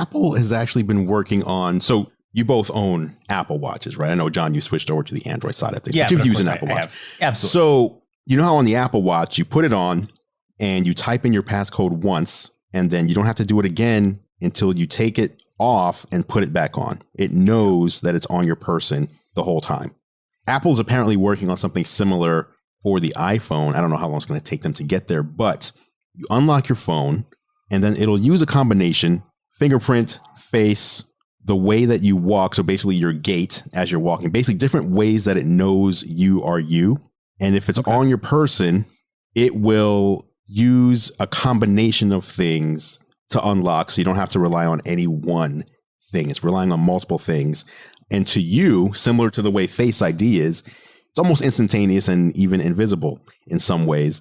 Apple has actually been working on, so you both own Apple Watches, right? I know, John, you switched over to the Android side of things, yeah, but you've used an Apple Watch. Absolutely. So you know how on the Apple Watch, you put it on and you type in your passcode once, and then you don't have to do it again until you take it off and put it back on. It knows that it's on your person the whole time. Apple's apparently working on something similar for the iPhone. I don't know how long it's going to take them to get there, but you unlock your phone and then it'll use a combination, fingerprint, face, the way that you walk. So basically your gait as you're walking, basically different ways that it knows you are you. And if it's on your person, it will use a combination of things to unlock. So you don't have to rely on any one thing. It's relying on multiple things. And to you, similar to the way Face ID is, it's almost instantaneous and even invisible in some ways.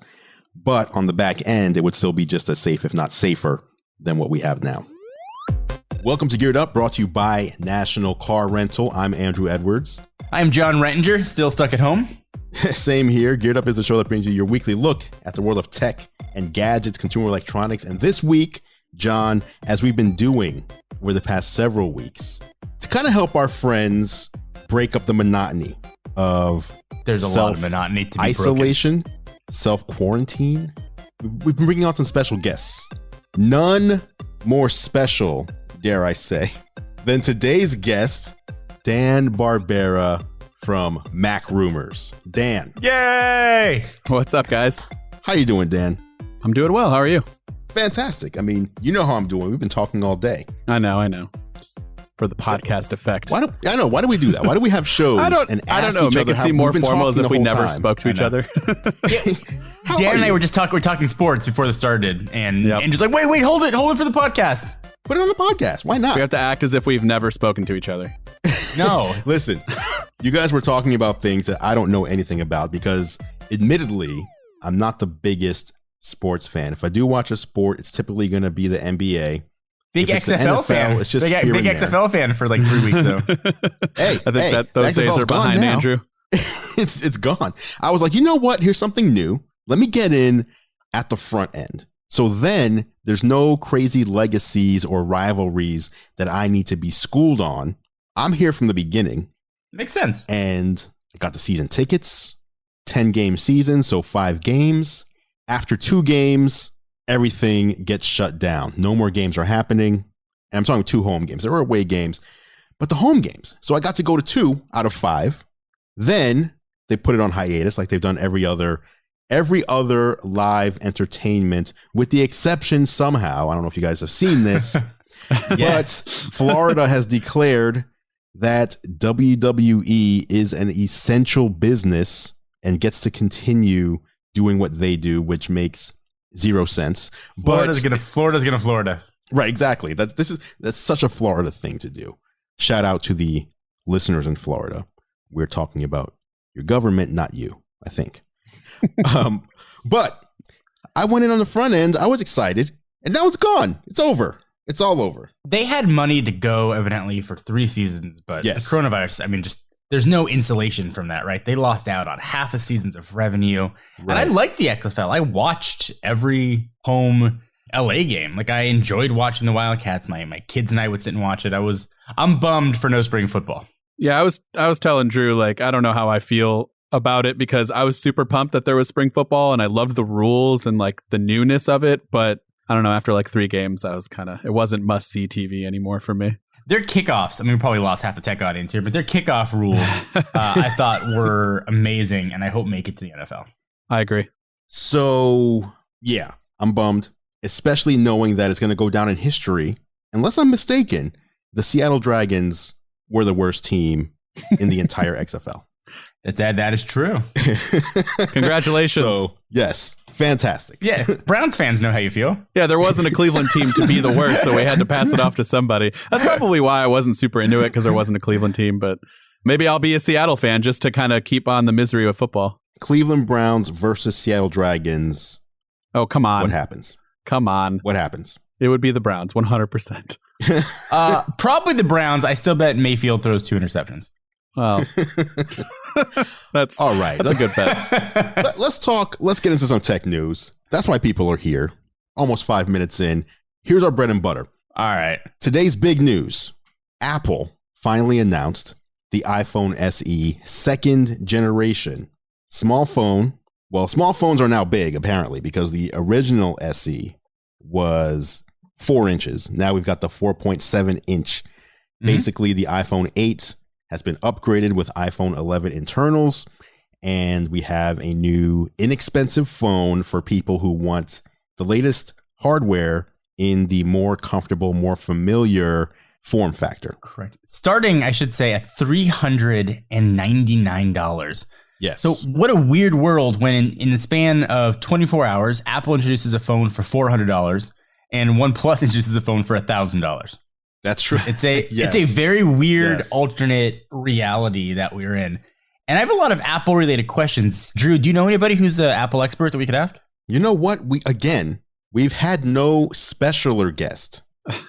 But on the back end, it would still be just as safe, if not safer, than what we have now. Welcome to Geared Up, brought to you by National Car Rental. I'm Andrew Edwards. I'm John Rettinger, still stuck at home. Same here. Geared Up is the show that brings you your weekly look at the world of tech and gadgets, consumer electronics. And this week, John, as we've been doing over the past several weeks, to kind of help our friends break up the monotony of there's a lot of monotony to be isolation, self-quarantine, we've been bringing on some special guests. None more special, dare I say, than today's guest, Dan Barbera from MacRumors. Dan. Yay! What's up, guys? How you doing, Dan? I'm doing well. How are you? Fantastic. I mean, you know how I'm doing. We've been talking all day. I know. Just for the podcast effect. Why do we do that? Why do we have shows I don't know. Make it seem more formal as if we never spoke to each other. Dan and I were talking sports before this started, and just like, wait, hold it for the podcast. Put it on the podcast. Why not? We have to act as if we've never spoken to each other. No. Listen, you guys were talking about things that I don't know anything about because, admittedly, I'm not the biggest sports fan. If I do watch a sport, it's typically going to be the NBA. Big XFL fan. It's just big XFL fan for like 3 weeks, though. I think those days are behind, now. Andrew. It's gone. I was like, you know what? Here's something new. Let me get in at the front end. So then there's no crazy legacies or rivalries that I need to be schooled on. I'm here from the beginning. Makes sense. And I got the season tickets, 10-game season, so 5 games. After 2 games, everything gets shut down. No more games are happening. And I'm talking 2 home games. There were away games, but the home games. So I got to go to 2 out of 5. Then they put it on hiatus like they've done every other live entertainment, with the exception somehow, I don't know if you guys have seen this, yes. But Florida has declared that WWE is an essential business and gets to continue doing what they do, which makes 0 sense. Florida's gonna Florida. Right, exactly. That's such a Florida thing to do. Shout out to the listeners in Florida. We're talking about your government, not you, I think. But I went in on the front end. I was excited, and now it's gone. It's over. It's all over. They had money to go, evidently, for 3 seasons, but the coronavirus, I mean, just there's no insulation from that, right? They lost out on half a season's of revenue. Right. And I liked the XFL. I watched every home LA game. Like, I enjoyed watching the Wildcats. My kids and I would sit and watch it. I'm bummed for no spring football. Yeah, I was telling Drew, like, I don't know how I feel about it because I was super pumped that there was spring football and I loved the rules and like the newness of it. But I don't know, after like 3 games, it wasn't must see TV anymore for me. Their kickoffs, I mean, we probably lost half the tech audience here, but their kickoff rules I thought were amazing and I hope make it to the NFL. I agree. So, yeah, I'm bummed, especially knowing that it's going to go down in history. Unless I'm mistaken, the Seattle Dragons were the worst team in the entire XFL. That is true. Congratulations. So, yes, fantastic. Yeah, Browns fans know how you feel. Yeah, there wasn't a Cleveland team to be the worst, so we had to pass it off to somebody. That's probably why I wasn't super into it, because there wasn't a Cleveland team, but maybe I'll be a Seattle fan just to kind of keep on the misery of football. Cleveland Browns versus Seattle Dragons. Oh, come on. What happens? Come on. What happens? It would be the Browns, 100%. Probably the Browns. I still bet Mayfield throws 2 interceptions. Well, that's all right. That's a good bet. Let's get into some tech news. That's why people are here. Almost 5 minutes in. Here's our bread and butter. All right. Today's big news. Apple finally announced the iPhone SE second generation. Small phone. Well, small phones are now big, apparently, because the original SE was 4 inches. Now we've got the 4.7 inch. Basically, the iPhone 8 has been upgraded with iPhone 11 internals. And we have a new inexpensive phone for people who want the latest hardware in the more comfortable, more familiar form factor. Correct. Starting, I should say, at $399. Yes. So what a weird world when in the span of 24 hours, Apple introduces a phone for $400 and OnePlus introduces a phone for $1,000. That's true. It's a Yes. it's a very weird Yes. alternate reality that we're in. And I have a lot of Apple related questions. Drew, do you know anybody who's an Apple expert that we could ask? You know what? We've had no specialer guest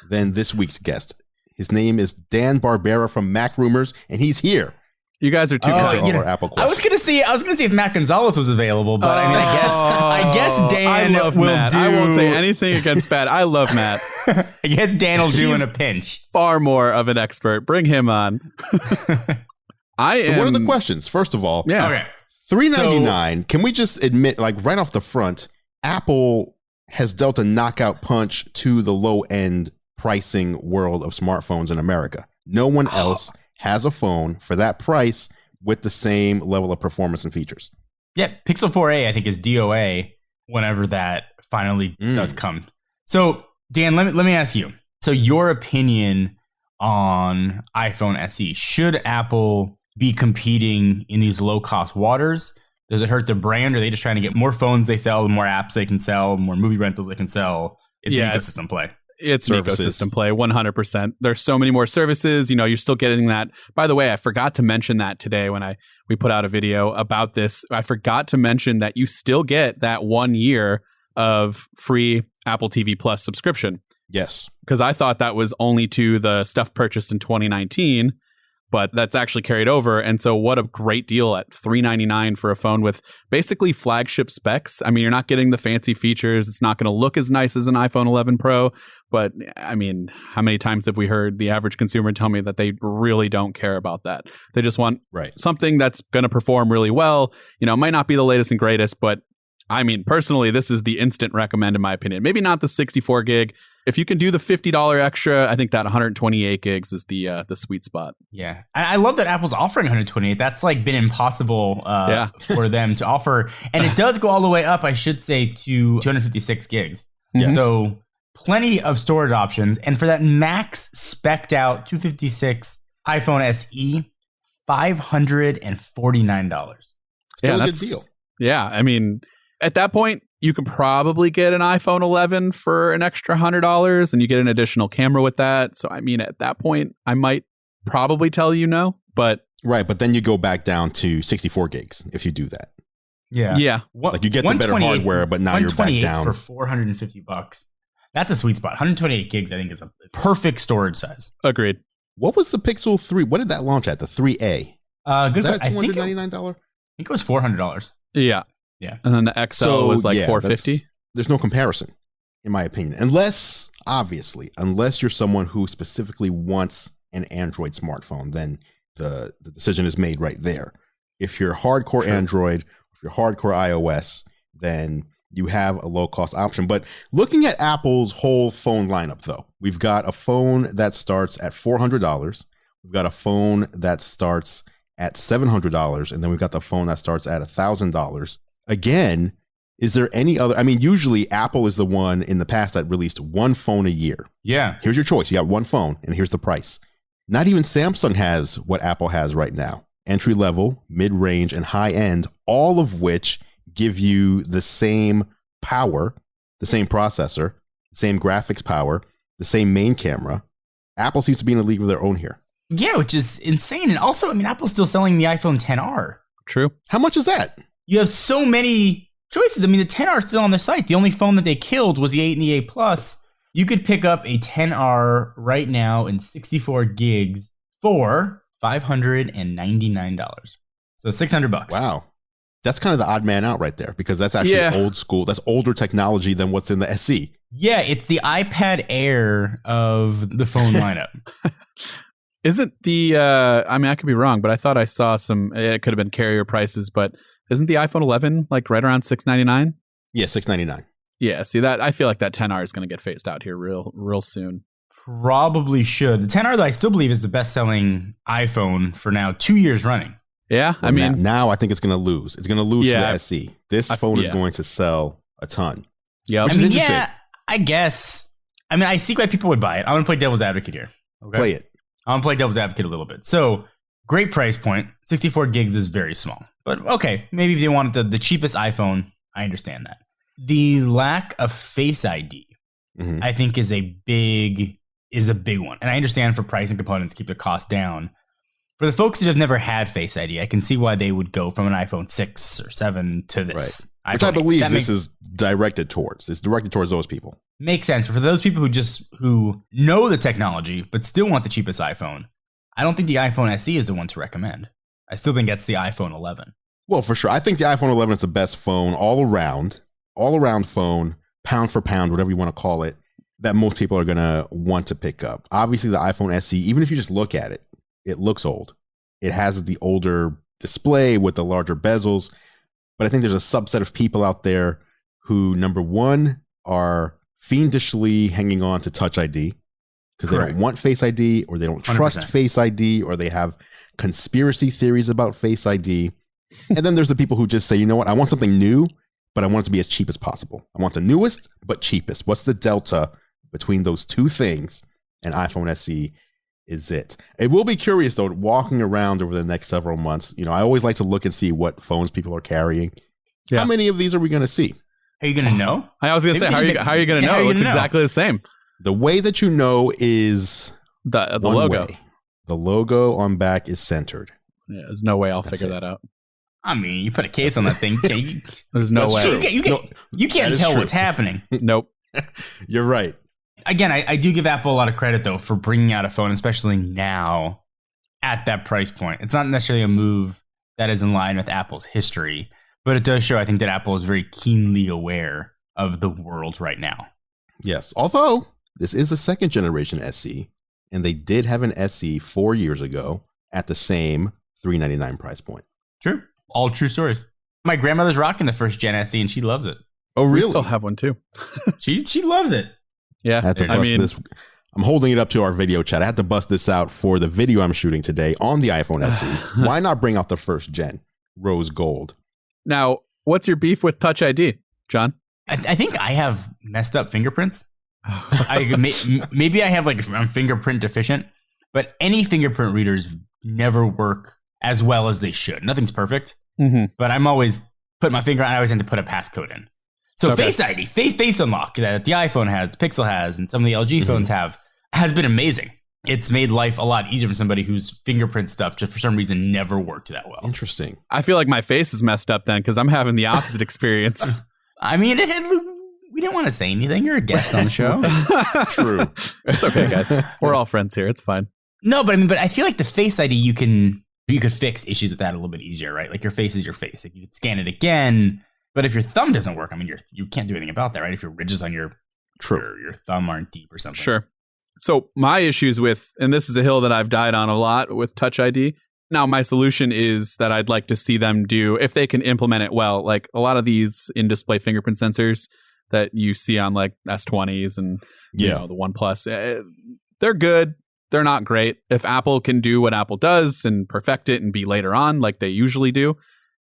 than this week's guest. His name is Dan Barbera from MacRumors, and he's here. You guys are too Answer kind. all our Apple I was questions. gonna see if Matt Gonzalez was available, but I guess Dan I love will Matt. do. I won't say anything against Matt. I love Matt. I guess Dan will do in He's a pinch. Far more of an expert. Bring him on. So what are the questions? First of all, Yeah. Okay. $399. Can we just admit, like right off the front, Apple has dealt a knockout punch to the low end pricing world of smartphones in America. No one else has a phone for that price with the same level of performance and features. Yeah, Pixel 4a I think is DOA whenever that finally does come. So Dan, let me ask you. So your opinion on iPhone SE, should Apple be competing in these low cost waters? Does it hurt the brand? Or are they just trying to get more phones they sell, more apps they can sell, more movie rentals they can sell? It's an ecosystem play. It's Services. an ecosystem play, 100%. There's so many more services. You know, you're still getting that. By the way, I forgot to mention that today when we put out a video about this. I forgot to mention that you still get that 1 year of free Apple TV Plus subscription. Yes. Because I thought that was only to the stuff purchased in 2019, but that's actually carried over. And so what a great deal at $399 for a phone with basically flagship specs. I mean, you're not getting the fancy features. It's not going to look as nice as an iPhone 11 Pro. But I mean, how many times have we heard the average consumer tell me that they really don't care about that? They just want something that's going to perform really well. You know, it might not be the latest and greatest, but I mean, personally, this is the instant recommend in my opinion. Maybe not the 64 gig. If you can do the $50 extra, I think that 128 gigs is the sweet spot. Yeah. I love that Apple's offering 128. That's like been impossible for them to offer. And it does go all the way up, I should say, to 256 gigs. Yes. So plenty of storage options. And for that max spec'd out 256 iPhone SE, $549. Still a good deal. Yeah. I mean, at that point, you can probably get an iPhone 11 for an extra $100 and you get an additional camera with that. So, I mean, at that point, I might probably tell you no, but. Right. But then you go back down to 64 gigs if you do that. Yeah. Yeah. Like you get the better hardware, but now you're back down. For $450. That's a sweet spot. 128 gigs, I think, is a perfect storage size. Agreed. What was the Pixel 3? What did that launch at? The 3A? Good. Is that a $299? I think it was $400. Yeah. Yeah. And then the XL was like $450. There's no comparison, in my opinion. Unless you're someone who specifically wants an Android smartphone, then the decision is made right there. If you're hardcore Android, if you're hardcore iOS, then you have a low-cost option. But looking at Apple's whole phone lineup, though, we've got a phone that starts at $400. We've got a phone that starts at $700. And then we've got the phone that starts at $1,000. Again, is there any other? I mean, usually Apple is the one in the past that released one phone a year. Yeah. Here's your choice. You got one phone and here's the price. Not even Samsung has what Apple has right now. Entry level, mid range, and high end, all of which give you the same power, the same processor, the same graphics power, the same main camera. Apple seems to be in a league of their own here. Yeah, which is insane. And also, I mean, Apple's still selling the iPhone XR. True. How much is that? You have so many choices. I mean, the XR is still on their site. The only phone that they killed was the 8 and the 8 Plus. You could pick up a XR right now in 64 gigs for $599. So $600. Wow. That's kind of the odd man out right there because that's actually old school. That's older technology than what's in the SE. Yeah, it's the iPad Air of the phone lineup. Isn't the, I mean, I could be wrong, but I thought I saw it could have been carrier prices, but isn't the iPhone 11 like right around $699? Yeah, $699. Yeah, see that, I feel like that 10R is going to get phased out here real soon. Probably should. The 10R, though, I still believe is the best-selling iPhone for now 2 years running. Yeah, well, I mean, now I think it's going to lose. It's going to lose to the SE. This phone is going to sell a ton. Yeah, I mean, yeah, I guess. I mean, I see why people would buy it. I'm going to play devil's advocate here. Okay? Play it. I'm going to play devil's advocate a little bit. So, great price point. 64 gigs is very small. But okay, maybe if they wanted the cheapest iPhone, I understand that. The lack of Face ID, I think, is a big one. And I understand for price and components, keep the cost down. For the folks that have never had Face ID, I can see why they would go from an iPhone 6 or 7 to this. Right. Which I believe this is directed towards. It's directed towards those people. Makes sense. But for those people who know the technology but still want the cheapest iPhone, I don't think the iPhone SE is the one to recommend. I still think that's the iPhone 11. Well, for sure. I think the iPhone 11 is the best phone all around phone, pound for pound, whatever you want to call it, that most people are going to want to pick up. Obviously, the iPhone SE, even if you just look at it, it looks old. It has the older display with the larger bezels. But I think there's a subset of people out there who, number one, are fiendishly hanging on to Touch ID because they don't want Face ID, or they don't trust 100%. Face ID, or they have conspiracy theories about Face ID. And then there's the people who just say, you know what, I want something new, but I want it to be as cheap as possible. I want the newest, but cheapest. What's the delta between those two things? And iPhone SE is it. It will be curious, though, walking around over the next several months. You know, I always like to look and see what phones people are carrying. Yeah. How many of these are we going to see? Are you going to know? I was going to say, how are you going to know? It looks exactly the same. The way that you know is the logo. Way. The logo on back is centered. Yeah, there's no way I'll figure that out. I mean, you put a case on that thing. There's no way. You can't tell what's happening. Nope. You're right. Again, I do give Apple a lot of credit, though, for bringing out a phone, especially now at that price point. It's not necessarily a move that is in line with Apple's history, but it does show, I think, that Apple is very keenly aware of the world right now. Yes. Although this is the second generation SE, and they did have an SE 4 years ago at the same $399 price point. True. All true stories. My grandmother's rocking the first Gen SE, and she loves it. Oh, really? We still have one, too. She loves it. Yeah. I had to bust this. I'm holding it up to our video chat. I had to bust this out for the video I'm shooting today on the iPhone SE. Why not bring out the first gen, rose gold? Now, what's your beef with Touch ID, John? I think I have messed up fingerprints. Maybe I have I'm fingerprint deficient, but any fingerprint readers never work as well as they should. Nothing's perfect, but I'm always putting my finger on. I always have to put a passcode in. So Face ID, face unlock that the iPhone has, the Pixel has, and some of the LG phones have, has been amazing. It's made life a lot easier for somebody whose fingerprint stuff just for some reason never worked that well. Interesting. I feel like my face is messed up then because I'm having the opposite experience. I mean, we didn't want to say anything. You're a guest on the show. True. It's okay, guys. We're all friends here. It's fine. No, but I feel like the Face ID, you could fix issues with that a little bit easier, right? Like your face is your face. Like you could scan it again. But if your thumb doesn't work, I mean, you can't do anything about that, right? If your ridges on your thumb aren't deep or something. Sure. So my issues with, and this is a hill that I've died on a lot with Touch ID. Now, my solution is that I'd like to see them do, if they can implement it well, like a lot of these in-display fingerprint sensors that you see on like S20s and you know, the OnePlus, they're good. They're not great. If Apple can do what Apple does and perfect it and be later on like they usually do,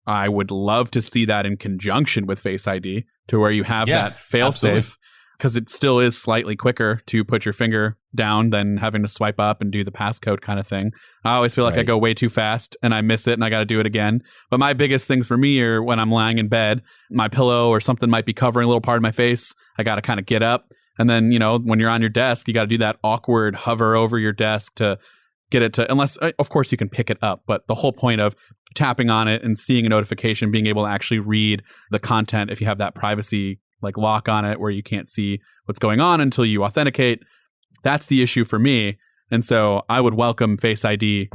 I would love to see that in conjunction with Face ID to where you have that fail-safe, because it still is slightly quicker to put your finger down than having to swipe up and do the passcode kind of thing. I always feel like I go way too fast and I miss it and I got to do it again. But my biggest things for me are when I'm lying in bed, my pillow or something might be covering a little part of my face. I got to kind of get up. And then, you know, when you're on your desk, you got to do that awkward hover over your desk to get it to, unless, of course, you can pick it up. But the whole point of tapping on it and seeing a notification, being able to actually read the content if you have that privacy like lock on it where you can't see what's going on until you authenticate, that's the issue for me. And so I would welcome Touch ID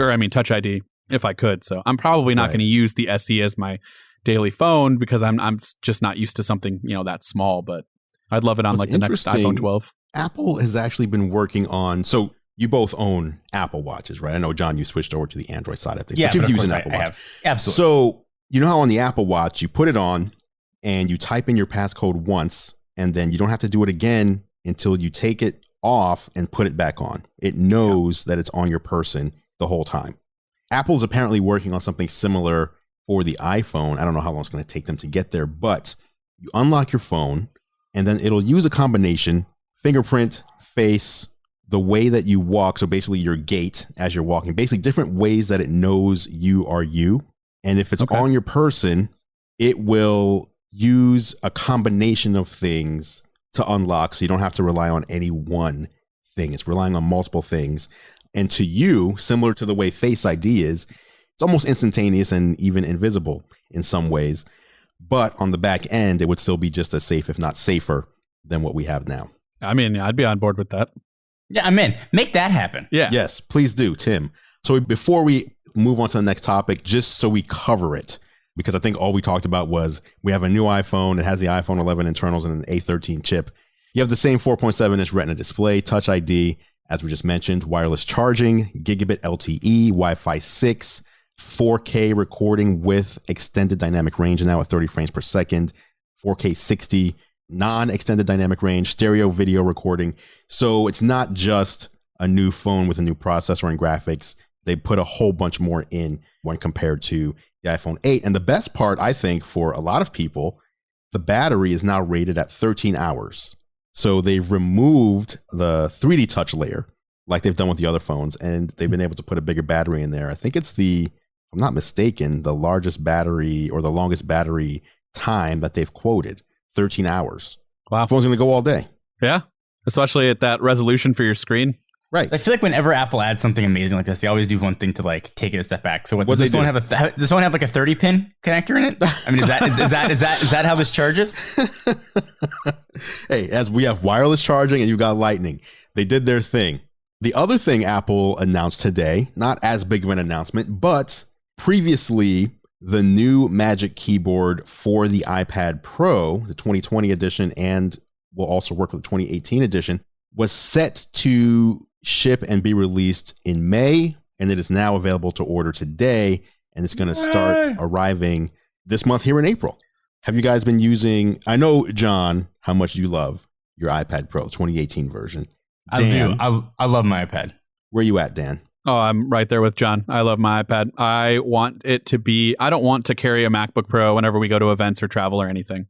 if I could. So I'm probably not going to use the SE as my daily phone because I'm just not used to something, you know, that small. But I'd love it on like the next iPhone 12. Apple has actually been working on, so you both own Apple Watches, right? I know, John, you switched over to the Android side of things, yeah, but you've used an I Apple Watch. have. Absolutely. So you know how on the Apple Watch, you put it on and you type in your passcode once, and then you don't have to do it again until you take it off and put it back on. It knows that it's on your person the whole time. Apple's apparently working on something similar for the iPhone. I don't know how long it's going to take them to get there, but you unlock your phone and then it'll use a combination, fingerprint, face, the way that you walk. So basically your gait as you're walking, basically different ways that it knows you are you. And if it's on your person, it will use a combination of things to unlock. So you don't have to rely on any one thing. It's relying on multiple things. And to you, similar to the way Face ID is, it's almost instantaneous and even invisible in some ways. But on the back end, it would still be just as safe, if not safer, than what we have now. I mean, I'd be on board with that. Yeah, I'm in. Make that happen. Yeah. Yes, please do, Tim. So before we move on to the next topic, just so we cover it, because I think all we talked about was we have a new iPhone. It has the iPhone 11 internals and an A13 chip. You have the same 4.7-inch Retina display, Touch ID, as we just mentioned, wireless charging, gigabit LTE, Wi-Fi 6, 4K recording with extended dynamic range now at 30 frames per second, 4K 60, non-extended dynamic range, stereo video recording. So it's not just a new phone with a new processor and graphics. They put a whole bunch more in when compared to the iPhone 8. And the best part, I think, for a lot of people, the battery is now rated at 13 hours. So they've removed the 3D touch layer like they've done with the other phones, and they've been able to put a bigger battery in there. I think it's if I'm not mistaken, the largest battery or the longest battery time that they've quoted, 13 hours. Wow. The phone's going to go all day. Yeah. Especially at that resolution for your screen. Right. I feel like whenever Apple adds something amazing like this, they always do one thing to like take it a step back. So does this phone have does this one have like a 30 pin connector in it? I mean, is that how this charges? Hey, as we have wireless charging and you got lightning, they did their thing. The other thing Apple announced today, not as big of an announcement, but previously the new Magic Keyboard for the iPad Pro, the 2020 edition, and will also work with the 2018 edition, was set to ship and be released in May, and it is now available to order today, and it's going to start arriving this month here in April. Have you guys been using, I know, John, how much you love your iPad Pro 2018 version. Dan, I do. I love my iPad. Where you at, Dan? Oh, I'm right there with John. I love my iPad. I don't want to carry a MacBook Pro whenever we go to events or travel or anything.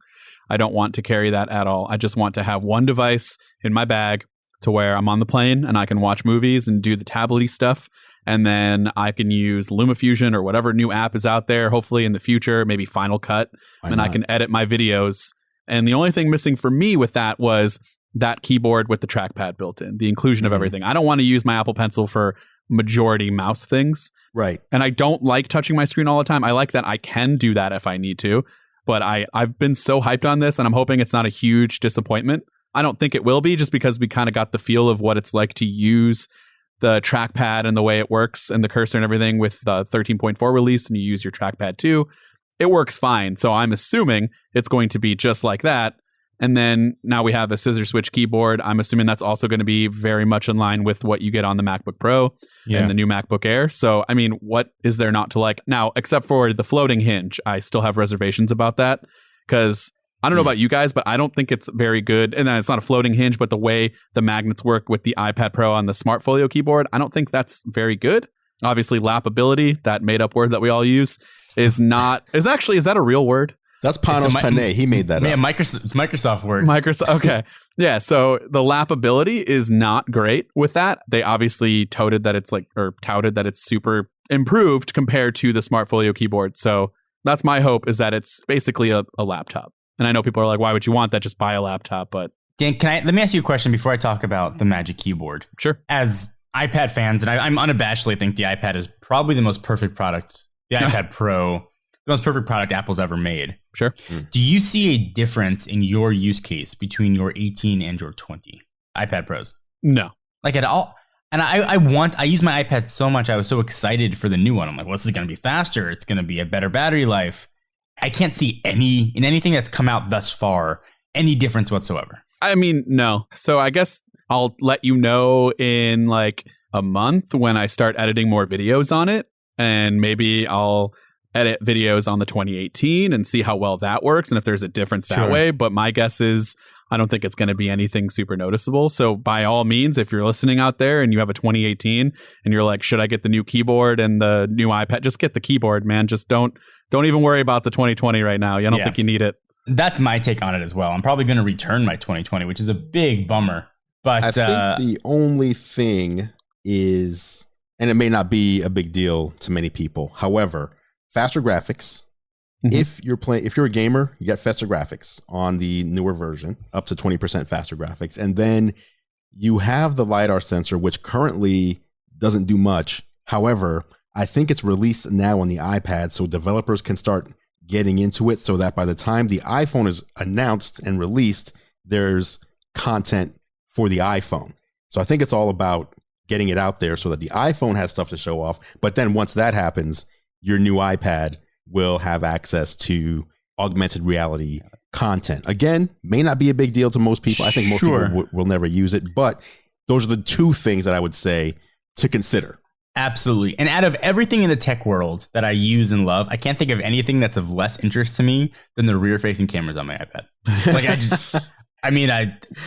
I don't want to carry that at all. I just want to have one device in my bag to where I'm on the plane and I can watch movies and do the tablet-y stuff. And then I can use LumaFusion or whatever new app is out there, hopefully in the future, maybe Final Cut. And I can edit my videos. And the only thing missing for me with that was that keyboard with the trackpad built in, the inclusion of everything. I don't want to use my Apple Pencil for majority mouse things. Right. And I don't like touching my screen all the time. I like that I can do that if I need to. But I've been so hyped on this, and I'm hoping it's not a huge disappointment. I don't think it will be, just because we kind of got the feel of what it's like to use the trackpad and the way it works and the cursor and everything with the 13.4 release, and you use your trackpad too. It works fine. So I'm assuming it's going to be just like that. And then now we have a scissor switch keyboard. I'm assuming that's also going to be very much in line with what you get on the MacBook Pro and the new MacBook Air. So, I mean, what is there not to like? Now, except for the floating hinge, I still have reservations about that, because I don't know about you guys, but I don't think it's very good. And it's not a floating hinge, but the way the magnets work with the iPad Pro on the Smart Folio keyboard, I don't think that's very good. Obviously, lappability, that made up word that we all use, is that a real word? That's Panos Panay. He made that up. Yeah, Microsoft word. Microsoft. Okay. Yeah. So the lappability is not great with that. They obviously touted that it's super improved compared to the Smart Folio keyboard. So that's my hope, is that it's basically a laptop. And I know people are like, why would you want that? Just buy a laptop. But Dan, let me ask you a question before I talk about the Magic Keyboard. Sure. As iPad fans, and I'm unabashedly think the iPad is probably the most perfect product, the iPad Pro, the most perfect product Apple's ever made. Sure. Do you see a difference in your use case between your 18 and your 20 iPad Pros? No. Like at all? And I use my iPad so much. I was so excited for the new one. I'm like, well, this is going to be faster. It's going to be a better battery life. I can't see in anything that's come out thus far, any difference whatsoever. I mean, no. So I guess I'll let you know in like a month when I start editing more videos on it. And maybe I'll edit videos on the 2018 and see how well that works and if there's a difference that way. But my guess is I don't think it's going to be anything super noticeable. So by all means, if you're listening out there and you have a 2018 and you're like, should I get the new keyboard and the new iPad? Just get the keyboard, man. Just don't even worry about the 2020 right now. I don't think you need it. That's my take on it as well. I'm probably going to return my 2020, which is a big bummer. But I think the only thing is, and it may not be a big deal to many people. However, faster graphics. Mm-hmm. If you're a gamer, you get faster graphics on the newer version, up to 20% faster graphics. And then you have the LiDAR sensor, which currently doesn't do much. However, I think it's released now on the iPad, so developers can start getting into it so that by the time the iPhone is announced and released, there's content for the iPhone. So I think it's all about getting it out there so that the iPhone has stuff to show off. But then once that happens, your new iPad will have access to augmented reality content. Again, may not be a big deal to most people. I think most people will never use it. But those are the two things that I would say to consider. Absolutely. And out of everything in the tech world that I use and love, I can't think of anything that's of less interest to me than the rear-facing cameras on my iPad. Like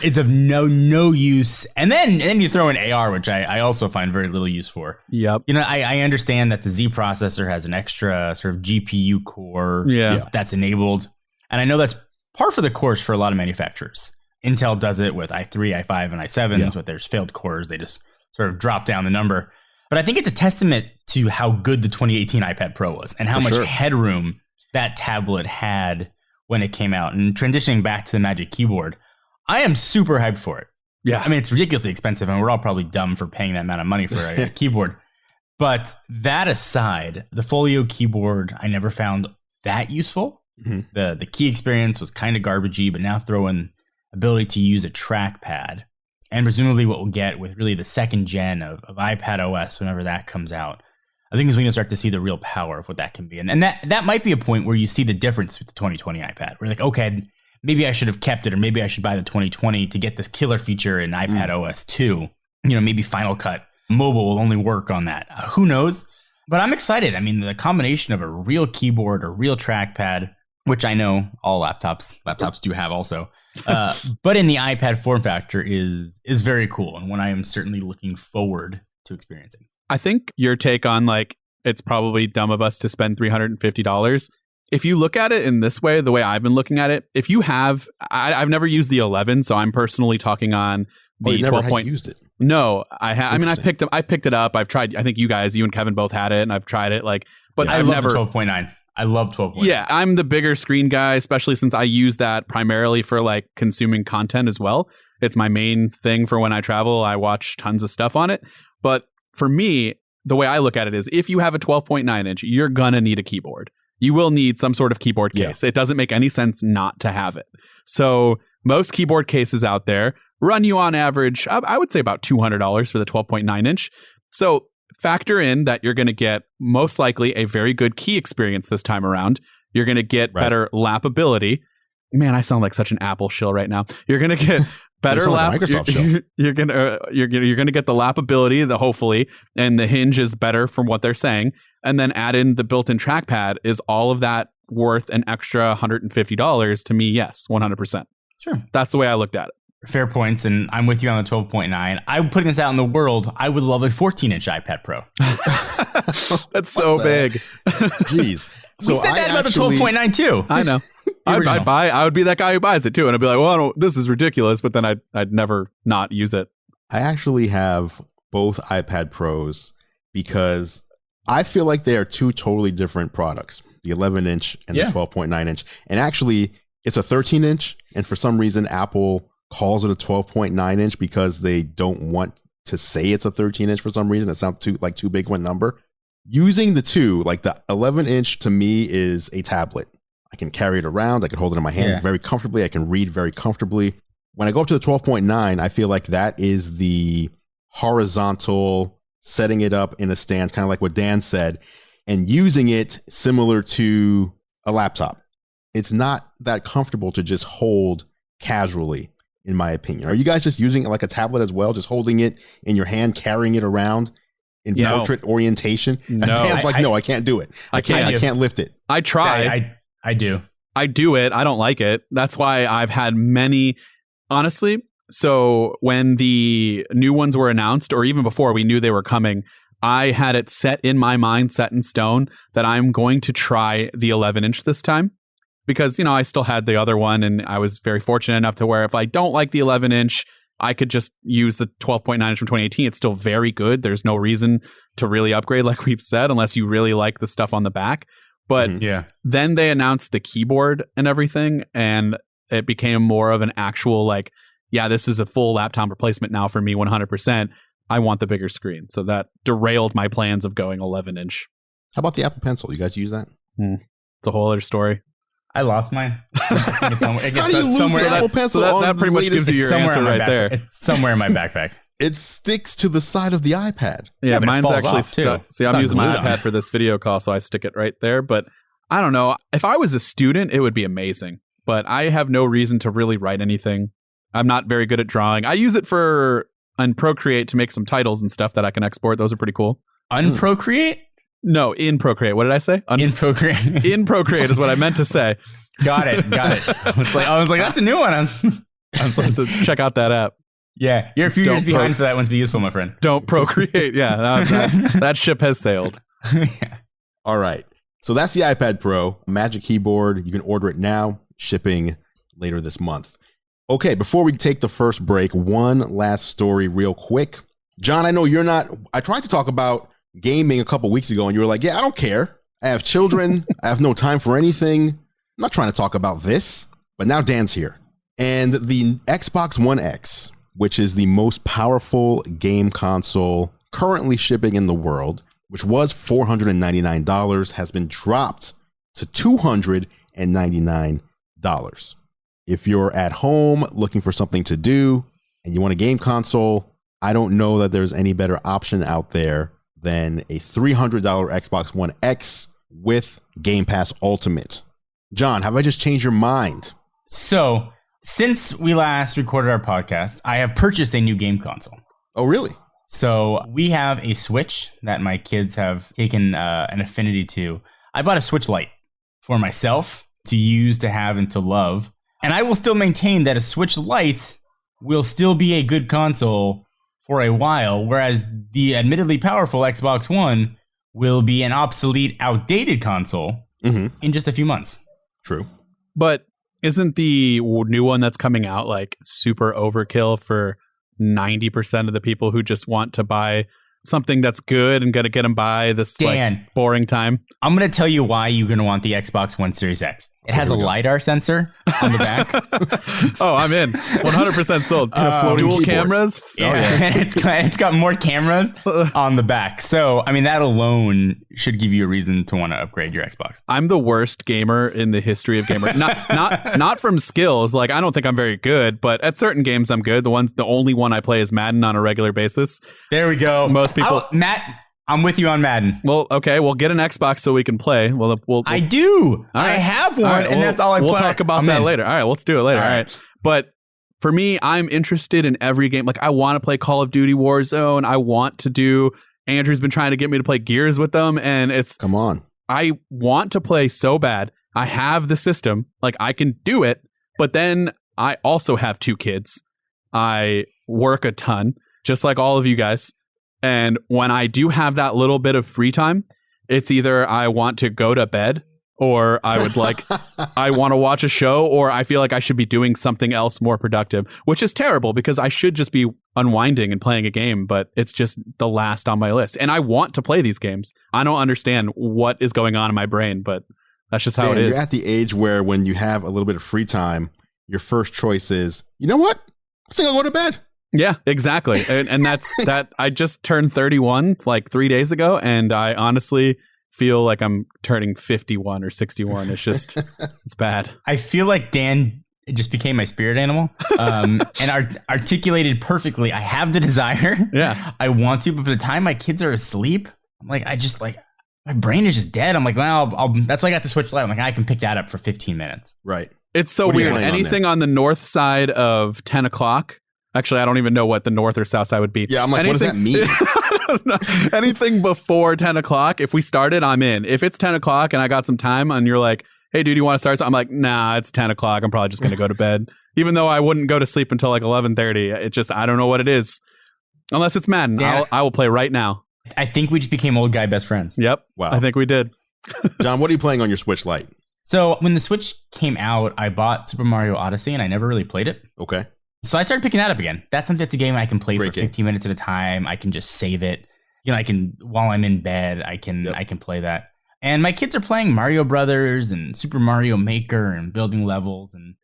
it's of no use. And then you throw in AR, which I also find very little use for. Yep. You know, I understand that the Z processor has an extra sort of GPU core that's enabled. And I know that's par for the course for a lot of manufacturers. Intel does it with i3, i5, and i7s. With their failed cores, they just sort of drop down the number. But I think it's a testament to how good the 2018 iPad Pro was and how much headroom that tablet had when it came out. And transitioning back to the Magic Keyboard, I am super hyped for it. Yeah. I mean, it's ridiculously expensive and we're all probably dumb for paying that amount of money for a keyboard. But that aside, the Folio keyboard, I never found that useful. Mm-hmm. The key experience was kind of garbagey, but now throw in ability to use a trackpad. And presumably what we'll get with really the second gen of iPad OS, whenever that comes out, I think is when you'll start to see the real power of what that can be. And that might be a point where you see the difference with the 2020 iPad. We're like, okay, maybe I should have kept it, or maybe I should buy the 2020 to get this killer feature in iPad OS 2. You know, maybe Final Cut Mobile will only work on that. Who knows? But I'm excited. I mean, the combination of a real keyboard, a real trackpad, which I know all laptops do have also, but in the iPad form factor is very cool, and one I am certainly looking forward to experiencing. I think your take on like it's probably dumb of us to spend $350. If you look at it in this way, the way I've been looking at it, if you have, I've never used the 11, so I'm personally talking on the 12 point. Used it? No, I have. I mean, I picked it up. I've tried. I think you and Kevin both had it, and I've tried it. Like, but I've never 12.9. I love 12.9. Yeah, I'm the bigger screen guy, especially since I use that primarily for like consuming content as well. It's my main thing for when I travel. I watch tons of stuff on it. But for me, the way I look at it is if you have a 12.9 inch, you're going to need a keyboard. You will need some sort of keyboard case. It doesn't make any sense not to have it. So most keyboard cases out there run you on average, I would say about $200 for the 12.9 inch. So factor in that you're going to get most likely a very good key experience this time around. You're going to get better lappability. Man, I sound like such an Apple shill right now. You're going to get better lap. You're going to get the lappability, hopefully, and the hinge is better from what they're saying. And then add in the built-in trackpad. Is all of that worth an extra $150? To me, yes, 100%. Sure. That's the way I looked at it. Fair points, and I'm with you on the 12.9. I'm putting this out in the world. I would love a 14-inch iPad Pro. That's so big. Jeez. So we said that about the 12.9 too. I know. I would be that guy who buys it too, and I'd be like, well, this is ridiculous, but then I'd never not use it. I actually have both iPad Pros because I feel like they are two totally different products, the 11-inch and the 12.9 inch. And actually, it's a 13-inch, and for some reason, Apple calls it a 12.9 inch because they don't want to say it's a 13-inch for some reason. It sounds too big of a number. Using the two, like the 11-inch to me is a tablet. I can carry it around. I can hold it in my hand very comfortably. I can read very comfortably. When I go up to the 12.9, I feel like that is the horizontal, setting it up in a stand, kind of like what Dan said, and using it similar to a laptop. It's not that comfortable to just hold casually. in my opinion. Are you guys just using it like a tablet as well? Just holding it in your hand, carrying it around in portrait orientation? No. Dan's like, no, I can't do it. I can't lift it. I try. I do. I do it. I don't like it. That's why I've had many, honestly. So when the new ones were announced, or even before we knew they were coming, I had it set in my mind, set in stone, that I'm going to try the 11-inch this time. Because, I still had the other one, and I was very fortunate enough to where if I don't like the 11-inch, I could just use the 12.9-inch from 2018. It's still very good. There's no reason to really upgrade, like we've said, unless you really like the stuff on the back. But then they announced the keyboard and everything, and it became more of an actual, this is a full laptop replacement now for me, 100%. I want the bigger screen. So that derailed my plans of going 11-inch. How about the Apple Pencil? You guys use that? It's a whole other story. I lost mine. How do you lose the Apple Pencil? So that pretty much gives you your answer right there. It's somewhere in my backpack. It sticks to the side of the iPad. Yeah, mine's actually stuck. See, I'm using my iPad for this video call, so I stick it right there. But I don't know. If I was a student, it would be amazing. But I have no reason to really write anything. I'm not very good at drawing. I use it on Procreate to make some titles and stuff that I can export. Those are pretty cool. Unprocreate? No, in Procreate. What did I say? In Procreate. In Procreate is what I meant to say. Got it. I was like, that's a new one. I was like, so check out that app. Yeah, you're a few years behind for that one to be useful, my friend. Don't Procreate. Yeah, that ship has sailed. Yeah. All right. So that's the iPad Pro, Magic Keyboard. You can order it now, shipping later this month. Okay, before we take the first break, one last story real quick. John, I know you're not, I tried to talk about gaming a couple weeks ago and you were like, yeah, I don't care. I have children. I have no time for anything. I'm not trying to talk about this. But now Dan's here. And the Xbox One X, which is the most powerful game console currently shipping in the world, which was $499, has been dropped to $299. If you're at home looking for something to do and you want a game console, I don't know that there's any better option out there than a $300 Xbox One X with Game Pass Ultimate. John, have I just changed your mind? So, since we last recorded our podcast, I have purchased a new game console. Oh, really? So, we have a Switch that my kids have taken an affinity to. I bought a Switch Lite for myself to use, to have, and to love. And I will still maintain that a Switch Lite will still be a good console for a while, whereas the admittedly powerful Xbox One will be an obsolete, outdated console in just a few months. True. But isn't the new one that's coming out like super overkill for 90% of the people who just want to buy something that's good and gonna get them by this boring time? I'm going to tell you why you're going to want the Xbox One Series X. It has a LiDAR sensor on the back. Oh, I'm in. 100% sold. Dual keyboard. Cameras. Yeah, it's got more cameras on the back. So, I mean, that alone should give you a reason to want to upgrade your Xbox. I'm the worst gamer in the history of gamer. Not from skills. Like, I don't think I'm very good, but at certain games I'm good. The only one I play is Madden on a regular basis. There we go. Most people. Matt, I'm with you on Madden. Well, okay, we'll get an Xbox so we can play. We'll I do. I have one, and that's all I play. We'll talk about that later. All right, let's do it later. All right. But for me, I'm interested in every game. Like, I want to play Call of Duty Warzone. I want to do... Andrew's been trying to get me to play Gears with them, and it's... Come on. I want to play so bad. I have the system. Like, I can do it, but then I also have 2 kids. I work a ton, just like all of you guys. And when I do have that little bit of free time, it's either I want to go to bed or I would I want to watch a show, or I feel like I should be doing something else more productive, which is terrible because I should just be unwinding and playing a game, but it's just the last on my list. And I want to play these games. I don't understand what is going on in my brain, but that's just how it is. You're at the age where when you have a little bit of free time, your first choice is, you know what? I think I'll go to bed. Yeah, exactly. And that's that. I just turned 31 like 3 days ago, and I honestly feel like I'm turning 51 or 61. It's just, it's bad. I feel like Dan just became my spirit animal and articulated perfectly. I have the desire. Yeah. I want to, but by the time my kids are asleep, I'm like, my brain is just dead. I'm like, well, that's why I got the Switch Lite. I'm like, I can pick that up for 15 minutes. Right. It's so What are you weird. playing on Anything on the north side of 10 o'clock. Actually, I don't even know what the north or south side would be. Yeah, I'm like, what does that mean? I don't know. Anything before 10 o'clock, if we started, I'm in. If it's 10 o'clock and I got some time and you're like, hey, dude, you want to start? So I'm like, nah, it's 10 o'clock. I'm probably just going to go to bed. Even though I wouldn't go to sleep until like 11:30. It just, I don't know what it is. Unless it's Madden. Yeah. I will play right now. I think we just became old guy best friends. Yep. Wow. I think we did. John, what are you playing on your Switch Lite? So when the Switch came out, I bought Super Mario Odyssey and I never really played it. Okay. So I started picking that up again. That's a game I can play Great for game. 15 minutes at a time. I can just save it. I can, while I'm in bed, I can play that. And my kids are playing Mario Brothers and Super Mario Maker and building levels. And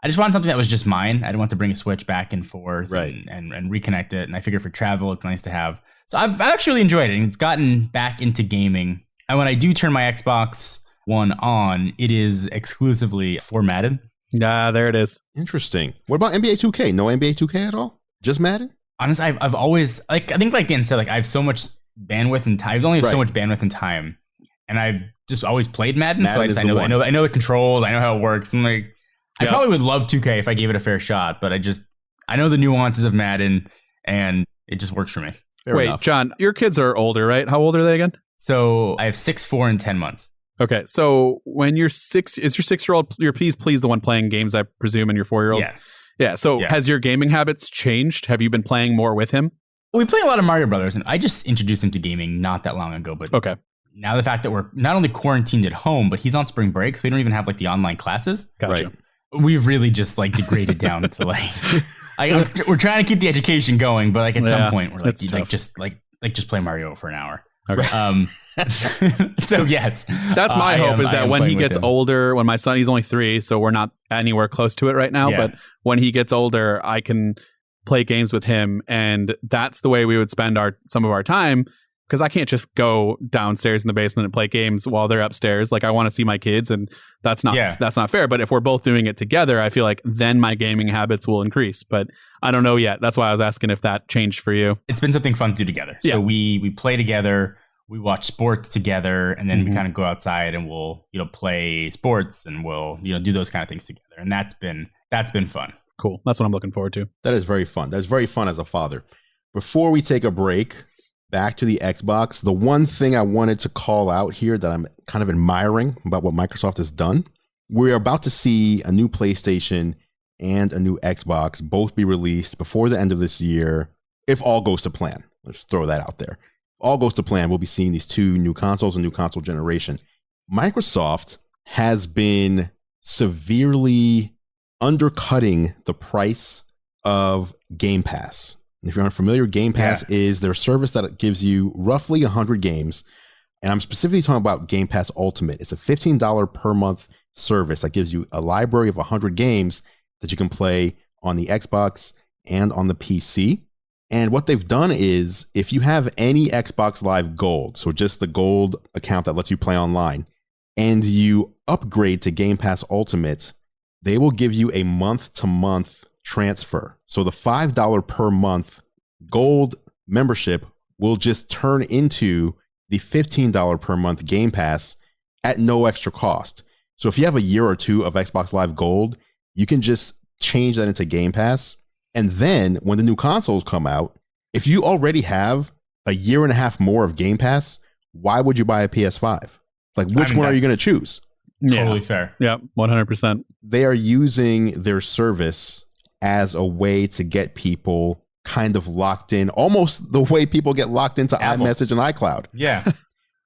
I just wanted something that was just mine. I didn't want to bring a Switch back and forth and reconnect it. And I figured for travel, it's nice to have. So I've actually enjoyed it. And it's gotten back into gaming. And when I do turn my Xbox One on, it is exclusively for Madden. Yeah, there it is. Interesting. What about NBA 2K? No NBA 2K at all? Just Madden? Honestly, I've always, I think like Dan said, I have so much bandwidth and time. I only have so much bandwidth and time. And I've just always played Madden. So I know the controls. I know how it works. I'm like, I probably would love 2K if I gave it a fair shot, but I know the nuances of Madden and it just works for me. Fair Wait, enough. John, your kids are older, right? How old are they again? So I have 6, 4, and 10 months. Okay, so when you're 6, is your 6-year-old, your please the one playing games, I presume, and your 4-year-old? Yeah. So has your gaming habits changed? Have you been playing more with him? We play a lot of Mario Brothers, and I just introduced him to gaming not that long ago. But now the fact that we're not only quarantined at home, but he's on spring break, so we don't even have like the online classes. Gotcha. Right. We've really just like degraded down to like, we're trying to keep the education going, but like at some point we're like just play Mario for an hour. Okay. So yes, that's my hope is that when he gets older, when my son, he's only 3, so we're not anywhere close to it right now. But when he gets older, I can play games with him, and that's the way we would spend some of our time. Because I can't just go downstairs in the basement and play games while they're upstairs. Like I want to see my kids, and that's not fair. But if we're both doing it together, I feel like then my gaming habits will increase. But I don't know yet. That's why I was asking if that changed for you. It's been something fun to do together. So we play together, we watch sports together, and then we kind of go outside and we'll play sports and we'll do those kind of things together. And that's been fun. Cool. That's what I'm looking forward to. That is very fun. That's very fun as a father. Before we take a break, back to the Xbox, the one thing I wanted to call out here that I'm kind of admiring about what Microsoft has done, we're about to see a new PlayStation and a new Xbox both be released before the end of this year, if all goes to plan. Let's throw that out there. If all goes to plan, we'll be seeing these 2 new consoles, a new console generation. Microsoft has been severely undercutting the price of Game Pass. If you're unfamiliar, Game Pass is their service that gives you roughly 100 games. And I'm specifically talking about Game Pass Ultimate. It's a $15 per month service that gives you a library of 100 games that you can play on the Xbox and on the PC. And what they've done is if you have any Xbox Live Gold, so just the Gold account that lets you play online, and you upgrade to Game Pass Ultimate, they will give you a month-to-month transfer. So the $5 per month Gold membership will just turn into the $15 per month Game Pass at no extra cost. So if you have a year or 2 of Xbox Live Gold, you can just change that into Game Pass. And then when the new consoles come out, if you already have a year and a half more of Game Pass, why would you buy a PS5? Like, which one are you going to choose? Totally fair. Yeah, 100%. They are using their service as a way to get people kind of locked in, almost the way people get locked into iMessage and iCloud. Yeah.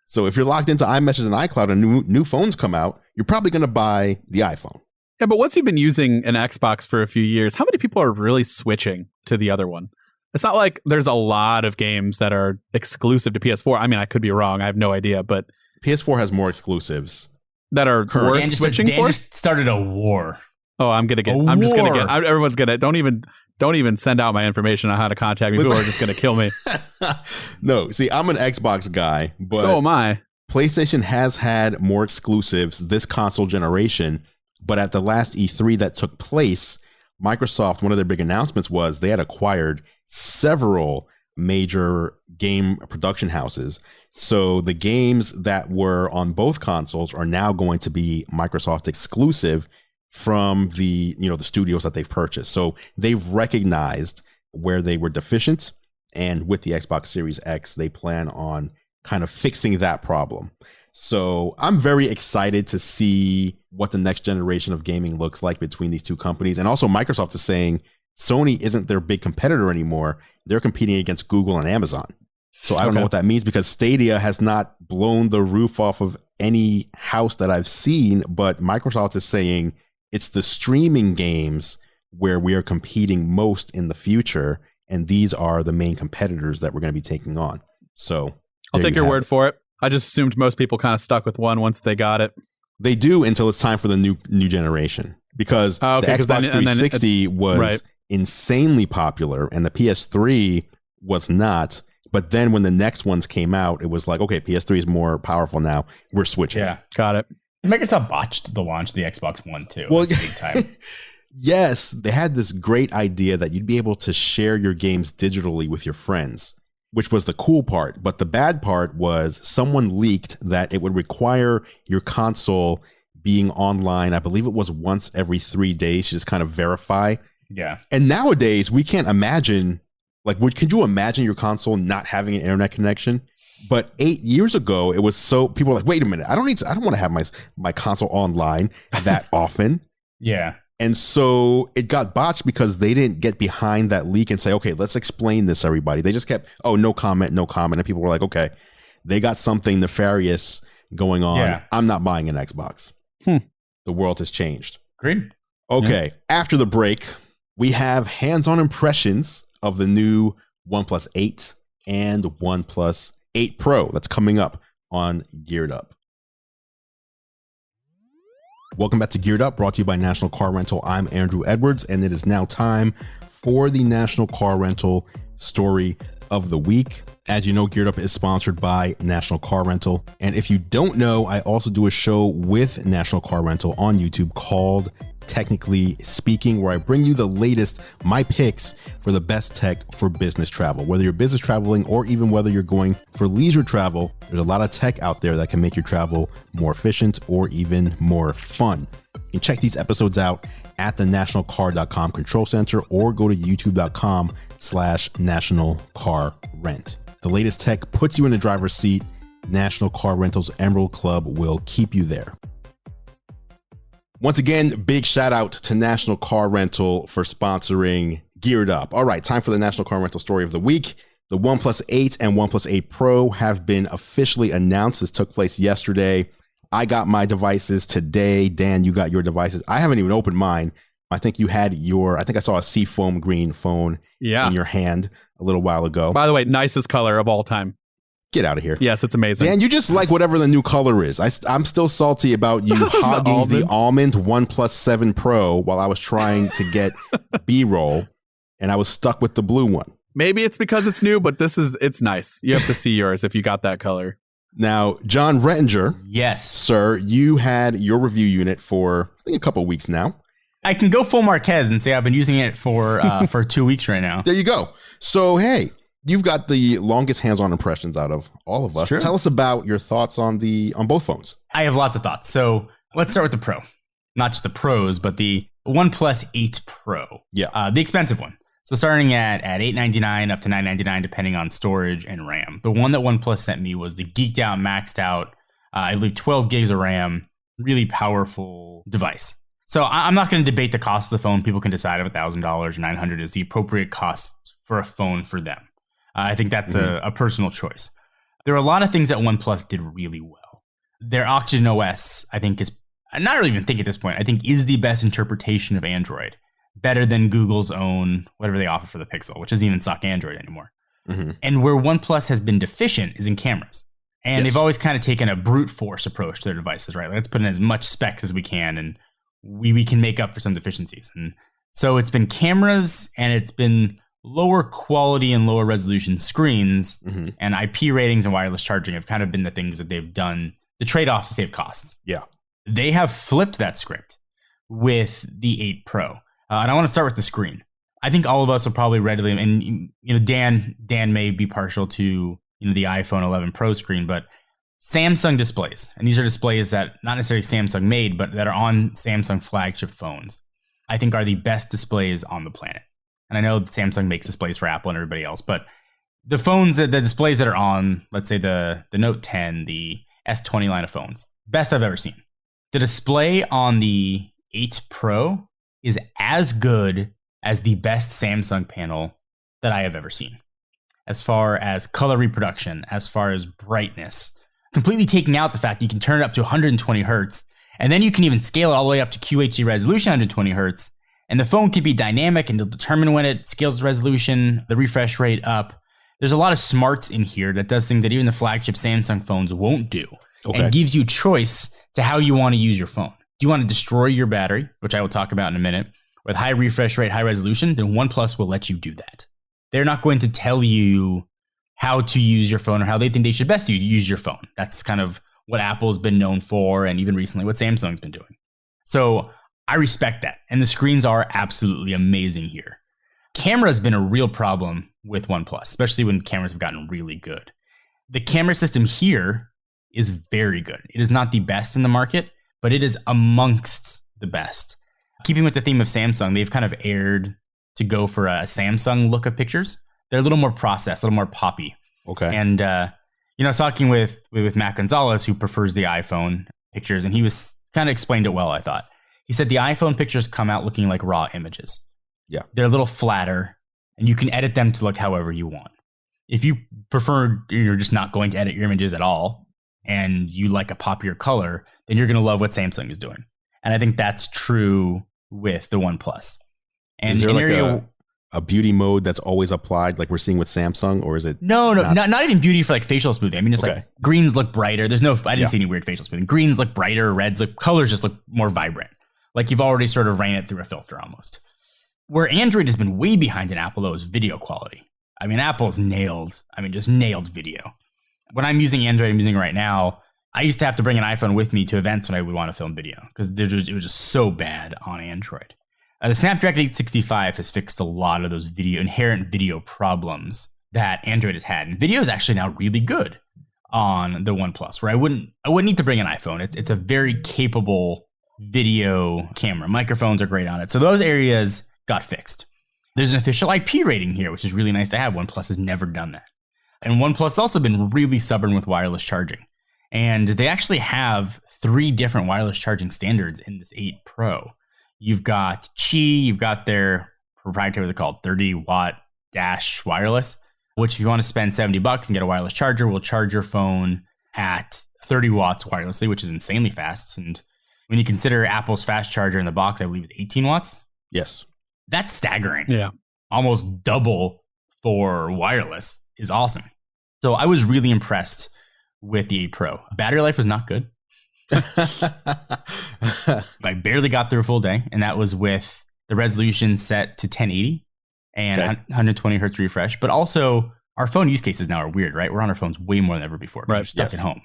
So if you're locked into iMessage and iCloud and new phones come out, you're probably going to buy the iPhone. Yeah, but once you've been using an Xbox for a few years, how many people are really switching to the other one? It's not like there's a lot of games that are exclusive to PS4. I mean, I could be wrong. I have no idea, but PS4 has more exclusives that are worth switching for. Dan just started a war. Oh, everyone's gonna don't even send out my information on how to contact me. People are just gonna kill me. No, see, I'm an Xbox guy, but so am I. PlayStation has had more exclusives this console generation, but at the last E3 that took place, Microsoft, one of their big announcements was they had acquired several major game production houses. So the games that were on both consoles are now going to be Microsoft exclusive from the studios that they've purchased. So they've recognized where they were deficient, and with the Xbox Series X, they plan on kind of fixing that problem. So I'm very excited to see what the next generation of gaming looks like between these two companies. And also Microsoft is saying Sony isn't their big competitor anymore. They're competing against Google and Amazon. So I don't know what that means, because Stadia has not blown the roof off of any house that I've seen, but Microsoft is saying it's the streaming games where we are competing most in the future, and these are the main competitors that we're going to be taking on. So I'll take your word for it. I just assumed most people kind of stuck with one once they got it. They do until it's time for the new generation, because the Xbox 360 was insanely popular and the PS3 was not. But then when the next ones came out, it was like, okay, PS3 is more powerful now. We're switching. Yeah, got it. Microsoft botched the launch of the Xbox One too. Well, big time. Yes, they had this great idea that you'd be able to share your games digitally with your friends, which was the cool part. But the bad part was someone leaked that it would require your console being online. I believe it was once every 3 days to just kind of verify. Yeah. And nowadays we can't imagine, could you imagine your console not having an internet connection? But 8 years ago, it was so people were like, wait a minute, I don't want to have my console online that often. Yeah. And so it got botched because they didn't get behind that leak and say, okay, let's explain this, everybody. They just kept, no comment. And people were like, okay, they got something nefarious going on. Yeah. I'm not buying an Xbox. The world has changed. Agreed. Okay. Yeah. After the break, we have hands-on impressions of the new OnePlus 8 and OnePlus 8 Pro that's coming up on Geared Up. Welcome back to Geared Up, brought to you by National Car Rental. I'm Andrew Edwards, and it is now time for the National Car Rental story of the week. As you know, Geared Up is sponsored by National Car Rental. And if you don't know, I also do a show with National Car Rental on YouTube called Technically Speaking, where I bring you the latest, my picks for the best tech for business travel. Whether you're business traveling or even whether you're going for leisure travel, there's a lot of tech out there that can make your travel more efficient or even more fun. You can check these episodes out at the nationalcar.com control center or go to youtube.com/nationalcarrent. The latest tech puts you in the driver's seat. National Car Rental's Emerald Club will keep you there. Once again, big shout out to National Car Rental for sponsoring Geared Up. All right, time for the National Car Rental story of the week. The OnePlus 8 and OnePlus 8 Pro have been officially announced. This took place yesterday. I got my devices today. Dan, you got your devices. I haven't even opened mine. I think you had I saw a seafoam green phone in your hand a little while ago. By the way, nicest color of all time. Get out of here. Yes, it's amazing. Dan, you just like whatever the new color is. I'm still salty about you hogging the almond OnePlus 7 Pro while I was trying to get B-roll, and I was stuck with the blue one. Maybe it's because it's new, but it's nice. You have to see yours if you got that color. Now, John Rettinger. Yes. Sir, you had your review unit for, I think, a couple of weeks now. I can go full Marquez and say I've been using it for 2 weeks right now. There you go. So, hey, you've got the longest hands-on impressions out of all of us. True. Tell us about your thoughts on both phones. I have lots of thoughts. So let's start with the Pro. Not just the Pros, but the OnePlus 8 Pro. Yeah. The expensive one. So starting at $899 up to $999, depending on storage and RAM. The one that OnePlus sent me was the geeked out, maxed out, I believe 12 gigs of RAM, really powerful device. So I'm not going to debate the cost of the phone. People can decide if $1,000 or $900 is the appropriate cost for a phone for them. I think that's a personal choice. There are a lot of things that OnePlus did really well. Their Oxygen OS, I think, is, not really even think at this point, I think is the best interpretation of Android. Better than Google's own, whatever they offer for the Pixel, which doesn't even suck Android anymore. Mm-hmm. And where OnePlus has been deficient is in cameras. And they've always kind of taken a brute force approach to their devices, right? Let's put in as much specs as we can, and we can make up for some deficiencies. And so it's been cameras, and it's been lower quality and lower resolution screens, and IP ratings and wireless charging have kind of been the things that they've done, the trade-offs to save costs. Yeah. They have flipped that script with the 8 Pro. And I want to start with the screen. I think all of us will probably readily, and Dan may be partial to the iPhone 11 Pro screen, but Samsung displays, and these are displays that not necessarily Samsung made, but that are on Samsung flagship phones, I think are the best displays on the planet. And I know Samsung makes displays for Apple and everybody else, but the displays that are on, let's say the Note 10, the S20 line of phones, best I've ever seen. The display on the 8 Pro is as good as the best Samsung panel that I have ever seen. As far as color reproduction, as far as brightness, completely taking out the fact you can turn it up to 120 hertz, and then you can even scale it all the way up to QHD resolution 120 hertz, and the phone can be dynamic and it'll determine when it scales the resolution, the refresh rate up. There's a lot of smarts in here that does things that even the flagship Samsung phones won't do, and gives you choice to how you want to use your phone. Do you want to destroy your battery, which I will talk about in a minute, with high refresh rate, high resolution? Then OnePlus will let you do that. They're not going to tell you how to use your phone or how they think they should best use your phone. That's kind of what Apple's been known for, and even recently what Samsung's been doing. So I respect that. And the screens are absolutely amazing here. Camera has been a real problem with OnePlus, especially when cameras have gotten really good. The camera system here is very good. It is not the best in the market, but it is amongst the best. Keeping with the theme of Samsung, they've kind of erred to go for a Samsung look of pictures. They're a little more processed, a little more poppy. Okay. And, I was talking with Matt Gonzalez, who prefers the iPhone pictures, and he was kind of explained it well, I thought. He said the iPhone pictures come out looking like raw images. Yeah. They're a little flatter, and you can edit them to look however you want. If you prefer, you're just not going to edit your images at all, and you like a poppier color, then you're going to love what Samsung is doing. And I think that's true with the OnePlus. And is there like a beauty mode that's always applied like we're seeing with Samsung, or is it? No, not even beauty for like facial smoothing. I mean, it's like greens look brighter. I didn't see any weird facial smoothing. Greens look brighter, reds look, colors just look more vibrant. Like you've already sort of ran it through a filter almost. Where Android has been way behind in Apple, though, is video quality. I mean, Apple's just nailed video. When I'm using Android, I'm using it right now, I used to have to bring an iPhone with me to events when I would want to film video because it was just so bad on Android. The Snapdragon 865 has fixed a lot of those inherent video problems that Android has had. And video is actually now really good on the OnePlus, where I wouldn't need to bring an iPhone. It's a very capable video camera. Microphones are great on it. So those areas got fixed. There's an official IP rating here, which is really nice to have. OnePlus has never done that. And OnePlus has also been really stubborn with wireless charging. And they actually have 3 different wireless charging standards in this 8 Pro. You've got Qi, you've got their proprietary, what's it called, 30-watt dash wireless, which if you want to spend $70 and get a wireless charger, will charge your phone at 30 watts wirelessly, which is insanely fast. And when you consider Apple's fast charger in the box, I believe is 18 watts. Yes. That's staggering. Yeah. Almost double for wireless is awesome. So I was really impressed with the 8 Pro. Battery life was not good. I barely got through a full day, and that was with the resolution set to 1080 and 120 hertz refresh. But also, our phone use cases now are weird, right? We're on our phones way more than ever before. Right. We're stuck at home.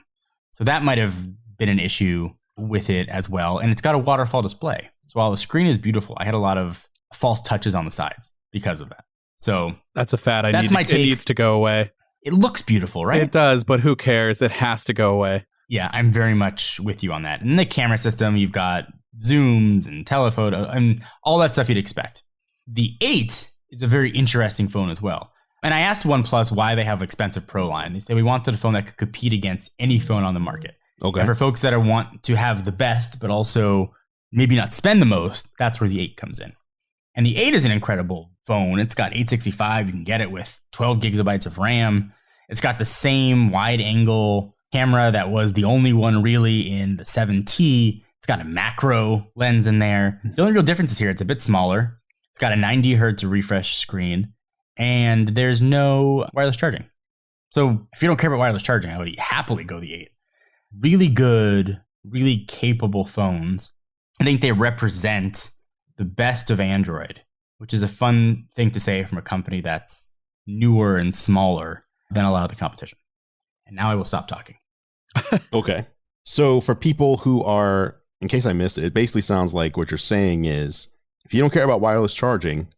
So that might have been an issue with it as well. And it's got a waterfall display. So while the screen is beautiful, I had a lot of false touches on the sides because of that. So that's a fad. It needs to go away. It looks beautiful, right? It does, but who cares? It has to go away. Yeah, I'm very much with you on that. And in the camera system, you've got zooms and telephoto and all that stuff you'd expect. The 8 is a very interesting phone as well. And I asked OnePlus why they have expensive Pro line. They said we wanted a phone that could compete against any phone on the market. Okay. And for folks that want to have the best, but also maybe not spend the most, that's where the 8 comes in. And the 8 is an incredible phone. It's got 865. You can get it with 12 gigabytes of RAM. It's got the same wide angle camera that was the only one really in the 7T. It's got a macro lens in there. The only real difference is here, it's a bit smaller. It's got a 90 hertz refresh screen, and there's no wireless charging. So if you don't care about wireless charging, I would happily go the 8. Really good, really capable phones. I think they represent the best of Android, which is a fun thing to say from a company that's newer and smaller than a lot of the competition. And now I will stop talking. Okay. So for people who are, in case I missed it, it basically sounds like what you're saying is if you don't care about wireless charging,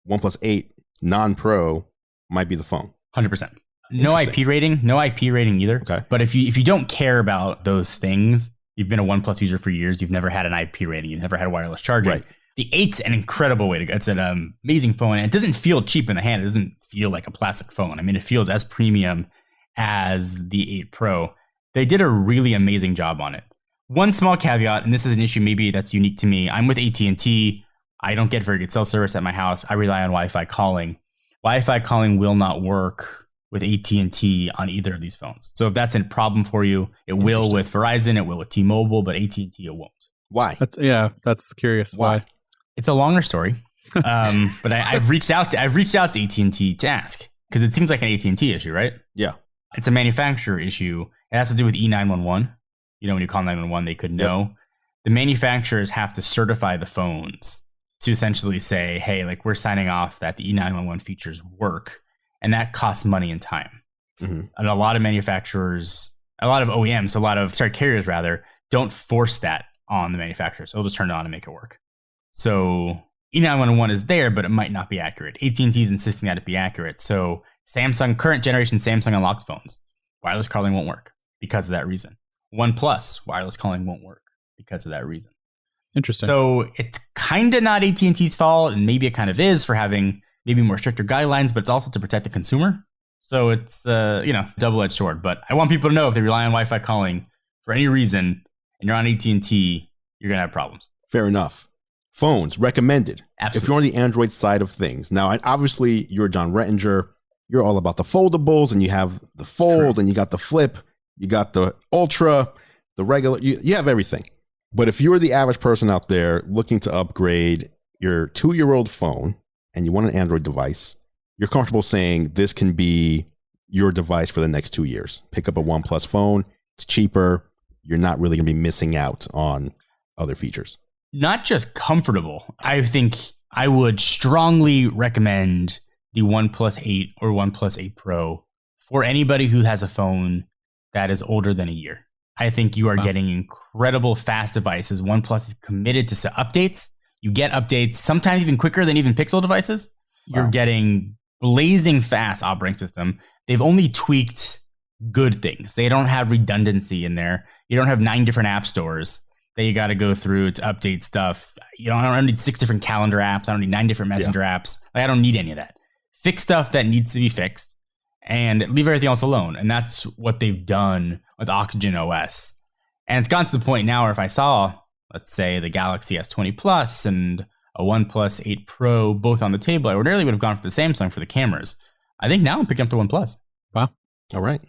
OnePlus 8 non-Pro might be the phone. 100%. No IP rating. No IP rating either. Okay. But if you don't care about those things, you've been a OnePlus user for years, you've never had an IP rating, you've never had wireless charging. Right. The 8's an incredible way to go. It's an amazing phone. And it doesn't feel cheap in the hand. It doesn't feel like a plastic phone. I mean, it feels as premium as the 8 Pro. They did a really amazing job on it. One small caveat, and this is an issue maybe that's unique to me. I'm with AT&T. I don't get very good cell service at my house. I rely on Wi-Fi calling. Wi-Fi calling will not work with AT&T on either of these phones. So if that's a problem for you, it will with Verizon, it will with T-Mobile, but AT&T it won't. Why? That's curious. Why? It's a longer story, but I've reached out to AT&T to ask, because it seems like an AT&T issue, right? Yeah. It's a manufacturer issue. It has to do with E911. You know, when you call 911, they could know. The manufacturers have to certify the phones to essentially say, hey, like, we're signing off that the E911 features work, and that costs money and time. And a lot of manufacturers, a lot of OEMs, carriers rather, don't force that on the manufacturers. They'll just turn it on and make it work. So E911 is there, but it might not be accurate. AT&T is insisting that it be accurate. So current generation Samsung unlocked phones, wireless calling won't work because of that reason. OnePlus, wireless calling won't work because of that reason. Interesting. So it's kind of not AT&T's fault, and maybe it kind of is for having maybe more stricter guidelines, but it's also to protect the consumer. So it's double-edged sword. But I want people to know if they rely on Wi-Fi calling for any reason, and you're on AT&T, you're gonna have problems. Fair enough. Phones recommended. Absolutely. If you're on the Android side of things. Now, obviously, you're John Rettinger. You're all about the foldables, and you have the fold, and you got the flip, you got the ultra, the regular. You have everything. But if you're the average person out there looking to upgrade your 2-year-old phone and you want an Android device, you're comfortable saying this can be your device for the next 2 years. Pick up a OnePlus phone. It's cheaper. You're not really going to be missing out on other features. Not just comfortable. I think I would strongly recommend the OnePlus 8 or OnePlus 8 Pro for anybody who has a phone that is older than a year. I think you are getting incredible fast devices. OnePlus is committed to updates. You get updates sometimes even quicker than even Pixel devices. You're getting blazing fast operating system. They've only tweaked good things. They don't have redundancy in there. You don't have 9 different app stores that you got to go through to update stuff. I don't need 6 different calendar apps. I don't need 9 different messenger apps. I don't need any of that. Fix stuff that needs to be fixed and leave everything else alone. And that's what they've done with Oxygen OS. And it's gotten to the point now where if I saw, let's say, the Galaxy S20 Plus and a OnePlus 8 Pro both on the table, I ordinarily would have gone for the Samsung for the cameras. I think now I'm picking up the OnePlus. Wow. All right.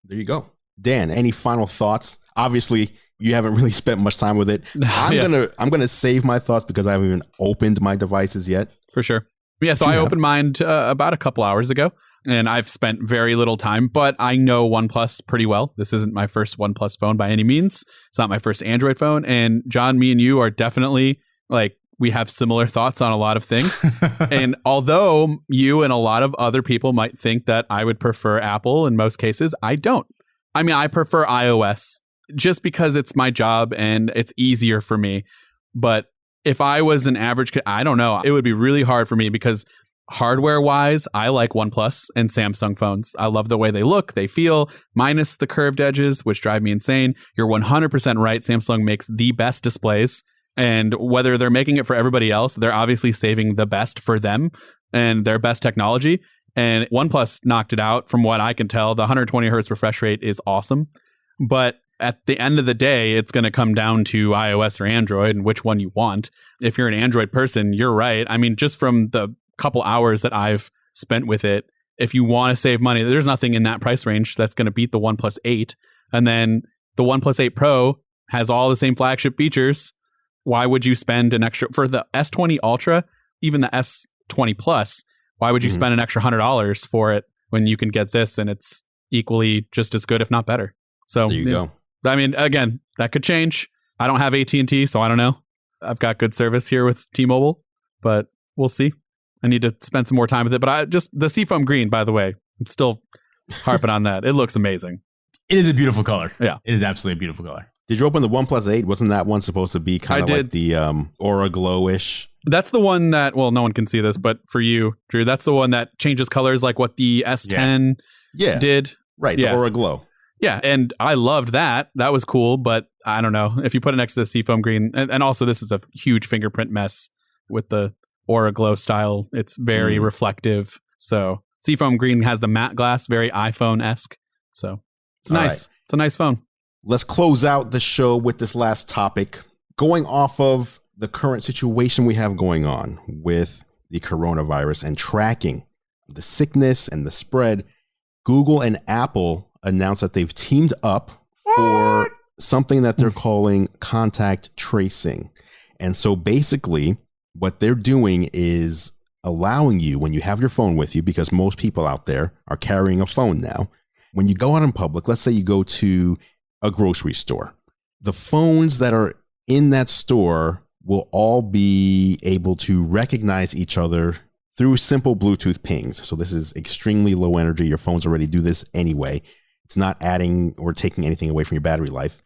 There you go. Dan, any final thoughts? Obviously, you haven't really spent much time with it. I'm gonna save my thoughts because I haven't even opened my devices yet. For sure. Yeah, so I opened mine about a couple hours ago, and I've spent very little time, but I know OnePlus pretty well. This isn't my first OnePlus phone by any means. It's not my first Android phone. And John, me and you are definitely we have similar thoughts on a lot of things. And although you and a lot of other people might think that I would prefer Apple in most cases, I don't. I mean, I prefer iOS just because it's my job and it's easier for me. But if I was an average, I don't know, it would be really hard for me because hardware wise, I like OnePlus and Samsung phones. I love the way they look, they feel, minus the curved edges, which drive me insane. You're 100% right. Samsung makes the best displays. And whether they're making it for everybody else, they're obviously saving the best for them and their best technology. And OnePlus knocked it out from what I can tell. The 120 hertz refresh rate is awesome. But at the end of the day, it's going to come down to iOS or Android and which one you want. If you're an Android person, you're right. I mean, just from the couple hours that I've spent with it, if you want to save money, there's nothing in that price range that's going to beat the OnePlus 8. And then the OnePlus 8 Pro has all the same flagship features. Why would you spend an extra for the S20 Ultra, even the S20 Plus? Why would you spend an extra $100 for it when you can get this and it's equally just as good, if not better? So there you go. I mean, again, that could change. I don't have AT&T, so I don't know. I've got good service here with T-Mobile, but we'll see. I need to spend some more time with it. But the Seafoam Green, by the way, I'm still harping on that. It looks amazing. It is a beautiful color. Yeah. It is absolutely a beautiful color. Did you open the OnePlus 8? Wasn't that one supposed to be kind of like the Aura Glow-ish? That's the one that, well, no one can see this, but for you, Drew, that's the one that changes colors like what the S10 did. Right, the Aura Glow. Yeah, and I loved that. That was cool, but I don't know. If you put it next to the Seafoam Green, and also this is a huge fingerprint mess with the Aura Glow style. It's very reflective. So Seafoam Green has the matte glass, very iPhone-esque. So it's nice. Right. It's a nice phone. Let's close out the show with this last topic. Going off of the current situation we have going on with the coronavirus and tracking the sickness and the spread, Google and Apple announced that they've teamed up for something that they're calling contact tracing. And so basically what they're doing is allowing you, when you have your phone with you, because most people out there are carrying a phone now, when you go out in public, let's say you go to a grocery store, the phones that are in that store will all be able to recognize each other through simple Bluetooth pings. So this is extremely low energy. Your phones already do this anyway. It's not adding or taking anything away from your battery life.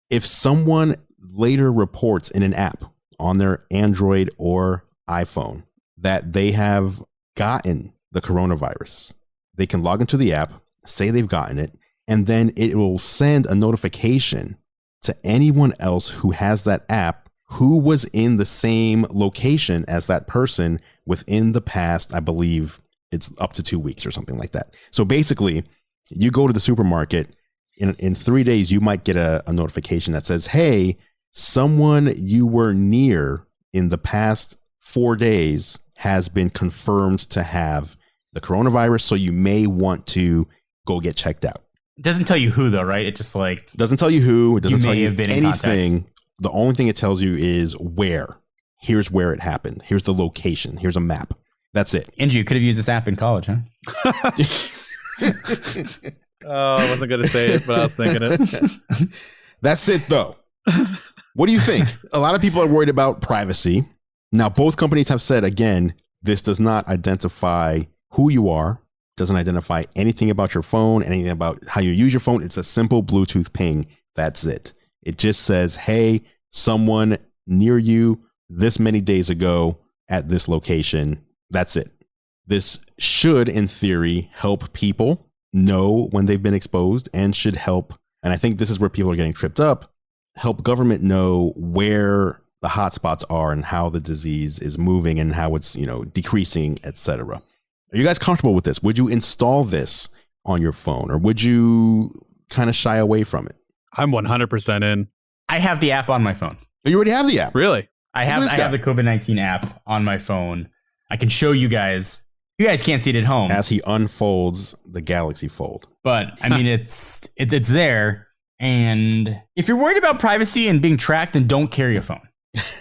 If someone later reports in an app on their Android or iPhone that they have gotten the coronavirus, they can log into the app, say they've gotten it, and then it will send a notification to anyone else who has that app who was in the same location as that person within the past, I believe it's up to 2 weeks or something like that. So basically, you go to the supermarket, in 3 days, you might get a notification that says, hey, someone you were near in the past 4 days has been confirmed to have the coronavirus. So you may want to go get checked out. It doesn't tell you who, though, right? It just doesn't tell you who. It doesn't tell you anything. The only thing it tells you is where. Here's where it happened. Here's the location. Here's a map. That's it. Andrew, you could have used this app in college, huh? Oh, I wasn't going to say it, but I was thinking it. That's it, though. What do you think? A lot of people are worried about privacy. Now, both companies have said, again, this does not identify who you are, doesn't identify anything about your phone, anything about how you use your phone. It's a simple Bluetooth ping. That's it. It just says, hey, someone near you this many days ago at this location. That's it. This should, in theory, help people know when they've been exposed and should help. And I think this is where people are getting tripped up. Help government know where the hotspots are and how the disease is moving and how it's, decreasing, etc. Are you guys comfortable with this? Would you install this on your phone, or would you kind of shy away from it? I'm 100% in. I have the app on my phone. Oh, you already have the app? Really? I have the COVID-19 app on my phone. I can show you guys. You guys can't see it at home. As he unfolds the Galaxy Fold. But I mean, it's there. And if you're worried about privacy and being tracked, then don't carry a phone.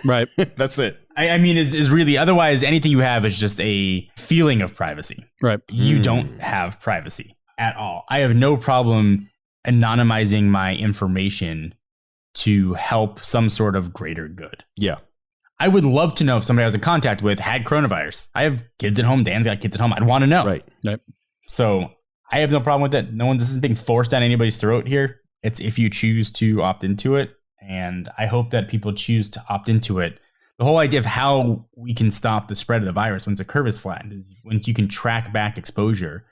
Right. That's it. I mean, is really, otherwise anything you have is just a feeling of privacy. Right. You don't have privacy at all. I have no problem anonymizing my information to help some sort of greater good. Yeah. I would love to know if somebody I was in contact with had coronavirus. I have kids at home. Dan's got kids at home. I'd want to know. Right. So I have no problem with it. This isn't being forced down anybody's throat here. It's if you choose to opt into it. And I hope that people choose to opt into it. The whole idea of how we can stop the spread of the virus once the curve is flattened is when you can track back exposure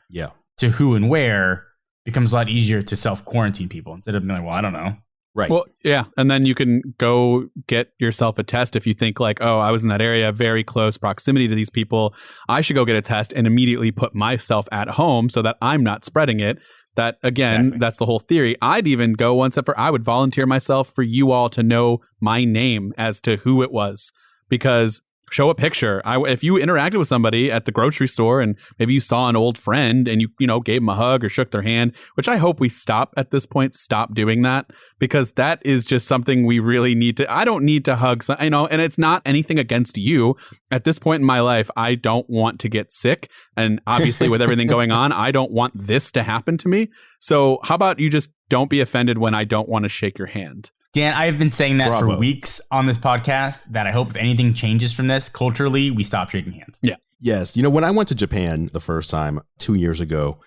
to who and where, becomes a lot easier to self-quarantine people instead of being like, well, I don't know. Right. Well, yeah. And then you can go get yourself a test if you think like, oh, I was in that area, very close proximity to these people. I should go get a test and immediately put myself at home so that I'm not spreading it. That, again, That's the whole theory. I'd even go one step further. I would volunteer myself for you all to know my name as to who it was, because show a picture. If you interacted with somebody at the grocery store and maybe you saw an old friend and you gave them a hug or shook their hand, which I hope we stop at this point, stop doing that, because that is just something we really need to. I don't need to hug, and it's not anything against you. At this point in my life, I don't want to get sick. And obviously with everything going on, I don't want this to happen to me. So how about you just don't be offended when I don't want to shake your hand? Dan, I have been saying that for weeks on this podcast, that I hope if anything changes from this culturally, we stop shaking hands. Yeah. Yes. When I went to Japan the first time 2 years ago,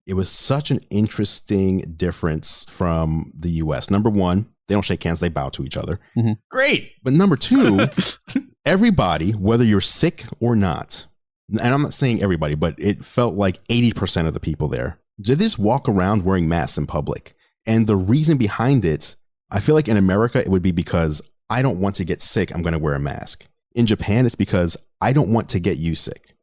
it was such an interesting difference from the US. Number one, they don't shake hands. They bow to each other. Mm-hmm. Great. But number two, everybody, whether you're sick or not, and I'm not saying everybody, but it felt like 80% of the people there They just walk around wearing masks in public. And the reason behind it, I feel like in America, it would be because I don't want to get sick. I'm going to wear a mask. In Japan, it's because I don't want to get you sick.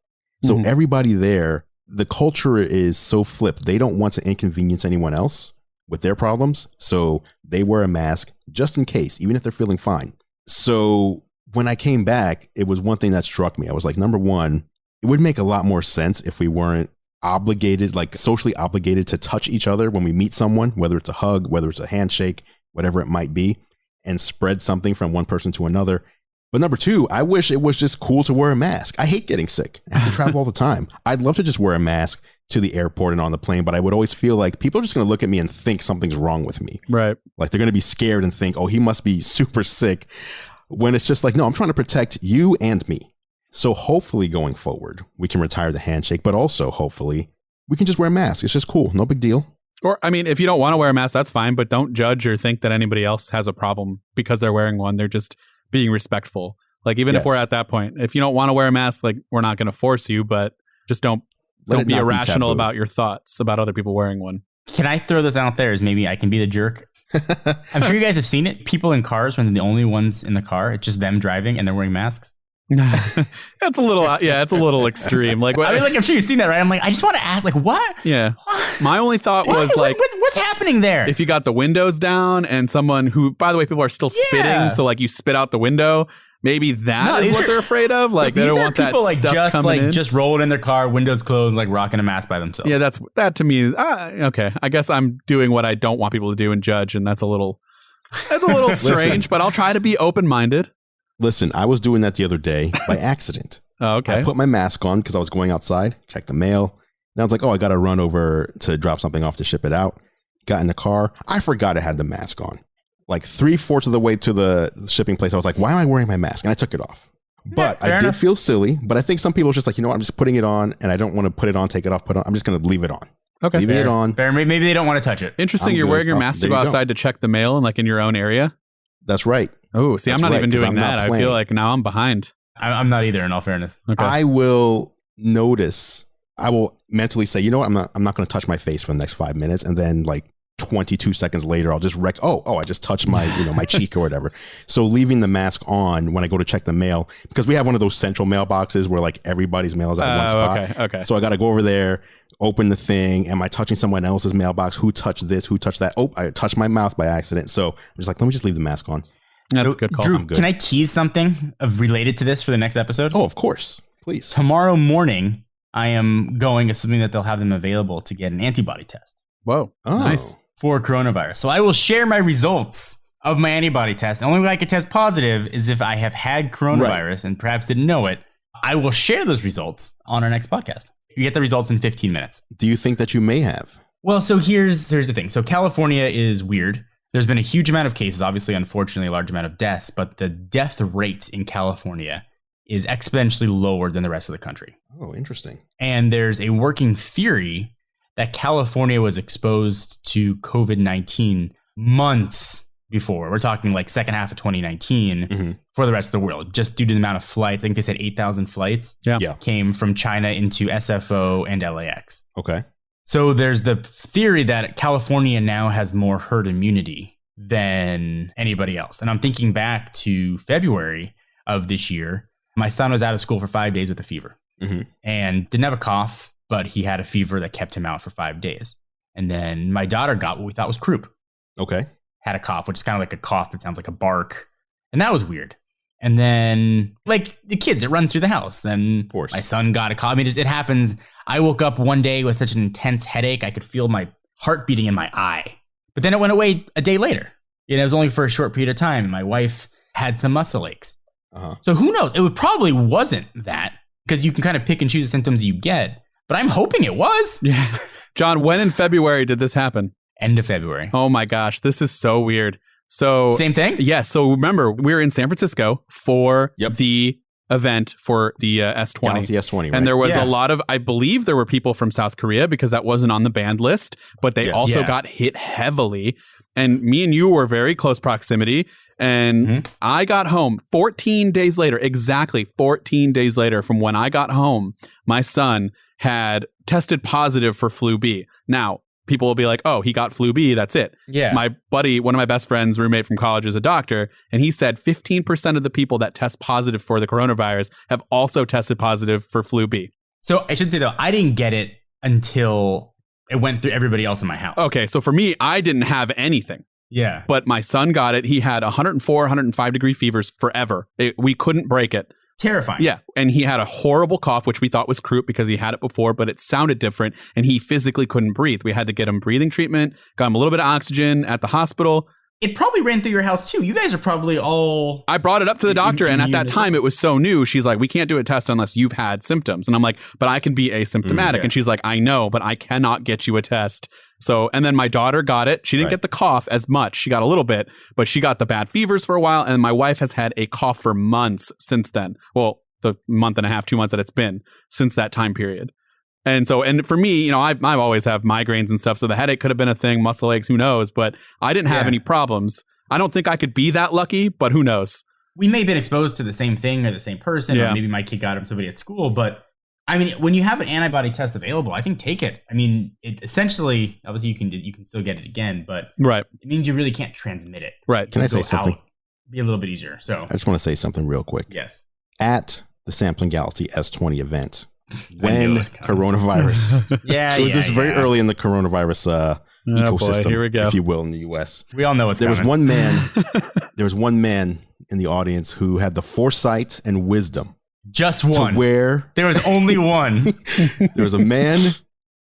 So everybody there, the culture is so flipped. They don't want to inconvenience anyone else with their problems. So they wear a mask just in case, even if they're feeling fine. So when I came back, it was one thing that struck me. I was like, number one, it would make a lot more sense if we weren't obligated, like socially obligated to touch each other when we meet someone, whether it's a hug, whether it's a handshake, whatever it might be, and spread something from one person to another. But number two, I wish it was just cool to wear a mask. I hate getting sick. I have to travel all the time. I'd love to just wear a mask to the airport and on the plane, but I would always feel like people are just going to look at me and think something's wrong with me. Right. Like they're going to be scared and think, oh, he must be super sick. When it's just like, no, I'm trying to protect you and me. So hopefully going forward, we can retire the handshake, but also hopefully we can just wear a mask. It's just cool. No big deal. Or, I mean, if you don't want to wear a mask, that's fine, but don't judge or think that anybody else has a problem because they're wearing one. They're just being respectful. Like, even if we're at that point, if you don't want to wear a mask, like, we're not going to force you, but just don't be irrational about your thoughts about other people wearing one. Can I throw this out there as maybe I can be the jerk? I'm sure you guys have seen it. People in cars, when they're the only ones in the car, it's just them driving and they're wearing masks. That's a little, it's a little extreme. Like, I mean, like, I'm sure you've seen that, right? I'm like, I just want to ask, like, what? Yeah. What? My only thought was like, what's happening there? If you got the windows down and someone who, by the way, people are still spitting, so like you spit out the window. Maybe that is what they're afraid of. Like they don't want that stuff coming in. Just rolling in their car, windows closed, like rocking a mask by themselves. Yeah, that to me is okay. I guess I'm doing what I don't want people to do and judge, and that's a little strange. But I'll try to be open minded. Listen, I was doing that the other day by accident. Oh, okay. I put my mask on because I was going outside, checked the mail. And I was like, oh, I got to run over to drop something off to ship it out. Got in the car. I forgot I had the mask on. Like 3/4 of the way to the shipping place, I was like, why am I wearing my mask? And I took it off. But I did feel silly. But I think some people are just like, you know what? I'm just putting it on and I don't want to put it on, take it off, put it on. I'm just going to leave it on. Okay. Leaving it on. Fair. Maybe they don't want to touch it. Interesting. You're wearing your mask to go outside to check the mail and like in your own area. That's right. Oh, see, I'm not even doing that. I feel like now I'm behind. I'm not either, in all fairness. Okay. I will notice. I will mentally say, you know what? I'm not going to touch my face for the next 5 minutes. And then like 22 seconds later, I'll just I just touched my, my cheek or whatever. So leaving the mask on when I go to check the mail, because we have one of those central mailboxes where like everybody's mail is at one spot. Okay. So I got to go over there, open the thing. Am I touching someone else's mailbox? Who touched this? Who touched that? Oh, I touched my mouth by accident. So I'm just like, let me just leave the mask on. That's a good call. Drew, can I tease something related to this for the next episode? Oh, of course. Please. Tomorrow morning, I am going, assuming that they'll have them available, to get an antibody test. Whoa. Oh. Nice. For coronavirus. So I will share my results of my antibody test. The only way I could test positive is if I have had coronavirus and perhaps didn't know it. I will share those results on our next podcast. You get the results in 15 minutes. Do you think that you may have? Well, so here's the thing. So California is weird. There's been a huge amount of cases, obviously, unfortunately, a large amount of deaths, but the death rate in California is exponentially lower than the rest of the country. Oh, interesting. And there's a working theory that California was exposed to COVID-19 months before. We're talking like second half of 2019 for the rest of the world, just due to the amount of flights. I think they said 8,000 flights came from China into SFO and LAX. Okay. So there's the theory that California now has more herd immunity than anybody else. And I'm thinking back to February of this year. My son was out of school for 5 days with a fever and didn't have a cough, but he had a fever that kept him out for 5 days. And then my daughter got what we thought was croup. Okay. Had a cough, which is kind of like a cough that sounds like a bark. And that was weird. And then, like the kids, it runs through the house. And my son got a cough. I mean, it happens. I woke up one day with such an intense headache, I could feel my heart beating in my eye. But then it went away a day later. It was only for a short period of time. My wife had some muscle aches. So who knows? It probably wasn't that, because you can kind of pick and choose the symptoms you get. But I'm hoping it was. Yeah. John, when in February did this happen? End of February. Oh my gosh, this is so weird. So same thing? Yeah. So remember, we were in San Francisco for the event for the S20. Galaxy S20, right? And there was a lot of, I believe there were people from South Korea because that wasn't on the banned list, but they also got hit heavily. And me and you were very close proximity. And I got home 14 days later, exactly 14 days later from when I got home, my son had tested positive for flu B. Now, people will be like, oh, he got flu B, that's it. Yeah. My buddy, one of my best friends, roommate from college, is a doctor, and he said 15% of the people that test positive for the coronavirus have also tested positive for flu B. So I should say, though, I didn't get it until it went through everybody else in my house. Okay, so for me, I didn't have anything. Yeah. But my son got it. He had 104, 105 degree fevers forever. We couldn't break it. Terrifying. Yeah. And he had a horrible cough, which we thought was croup because he had it before, but it sounded different. And he physically couldn't breathe. We had to get him breathing treatment, got him a little bit of oxygen at the hospital. It probably ran through your house, too. You guys are probably all... I brought it up to the doctor, and at that time, it was so new. She's like, we can't do a test unless you've had symptoms. And I'm like, but I can be asymptomatic. And she's like, I know, but I cannot get you a test. So, and then my daughter got it. She didn't get the cough as much. She got a little bit, but she got the bad fevers for a while. And my wife has had a cough for months since then. Well, the month and a half, 2 months that it's been since that time period. And so, and for me, you know, I always have migraines and stuff. So the headache could have been a thing, muscle aches, who knows? But I didn't have any problems. I don't think I could be that lucky, but who knows? We may have been exposed to the same thing or the same person, or maybe my kid got it from somebody at school. But I mean, when you have an antibody test available, I think take it. I mean, it essentially, obviously, you can still get it again, but it means you really can't transmit it. Right? Can I say something? Be a little bit easier. So I just want to say something real quick. Yes. At the Sampling Galaxy S20 event, when coronavirus, it was very early in the coronavirus ecosystem, boy, here we go. if you will, in the US. We all know what's there coming. was one man. There was one man in the audience who had the foresight and wisdom. Just one. There was only one. There was a man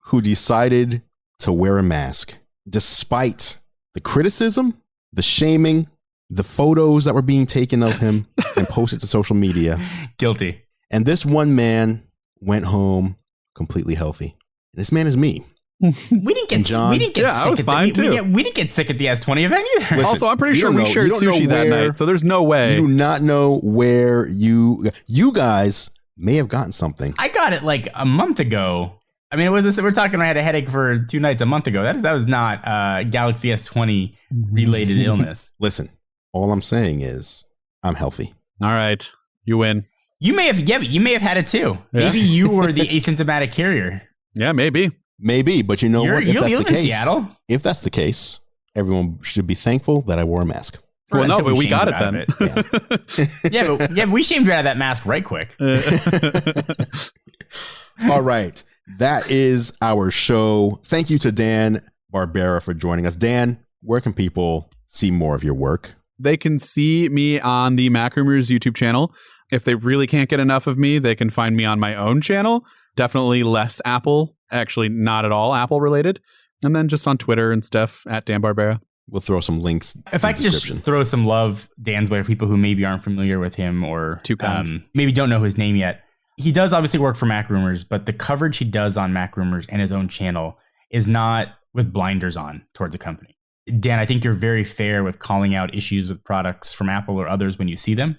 who decided to wear a mask despite the criticism, the shaming, the photos that were being taken of him and posted to social media. Guilty. And this one man went home completely healthy. And this man is me. We didn't get sick. I was fine too. We didn't get sick at the S20 event either. Listen, also, I'm pretty sure we shared sushi that night, so there's no way. You do not know where you guys may have gotten something. I got it like a month ago. I mean, we're talking. I had a headache for 2 nights a month ago. That was not Galaxy S20 related illness. Listen, all I'm saying is I'm healthy. All right, you win. You may have had it too. Yeah. Maybe you were the asymptomatic carrier. Yeah, maybe. Maybe, but you know what? If that's the case, Seattle. If that's the case, everyone should be thankful that I wore a mask. Well, no, but we got it then. But we shamed you out of that mask right quick. All right. That is our show. Thank you to Dan Barbera for joining us. Dan, where can people see more of your work? They can see me on the MacRumors YouTube channel. If they really can't get enough of me, they can find me on my own channel. Definitely less Apple. Actually, not at all Apple related. And then just on Twitter and stuff at Dan Barbera. We'll throw some links. If I could just throw some love Dan's way for people who maybe aren't familiar with him or maybe don't know his name yet. He does obviously work for MacRumors, but the coverage he does on MacRumors and his own channel is not with blinders on towards a company. Dan, I think you're very fair with calling out issues with products from Apple or others when you see them.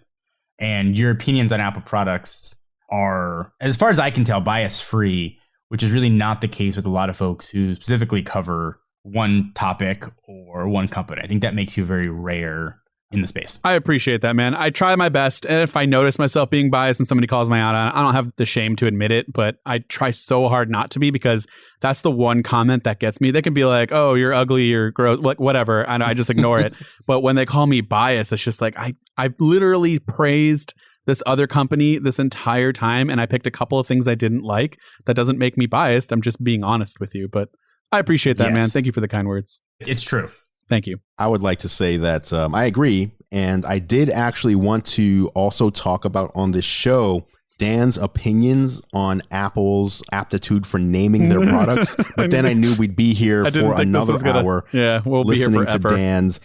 And your opinions on Apple products are, as far as I can tell, bias-free, which is really not the case with a lot of folks who specifically cover one topic or one company. I think that makes you very rare in the space. I appreciate that, man. I try my best. And if I notice myself being biased and somebody calls me out on it, I don't have the shame to admit it, but I try so hard not to be, because that's the one comment that gets me. They can be like, oh, you're ugly, you're gross, whatever. And I just ignore it. But when they call me biased, it's just like, I literally praised this other company this entire time, and I picked a couple of things I didn't like. That doesn't make me biased. I'm just being honest with you. But I appreciate that, man. Thank you for the kind words. It's true. Thank you. I would like to say that I agree. And I did actually want to also talk about on this show Dan's opinions on Apple's aptitude for naming their products. But then I knew we'd be here for another hour. We'll be here forever. Listening to Dan's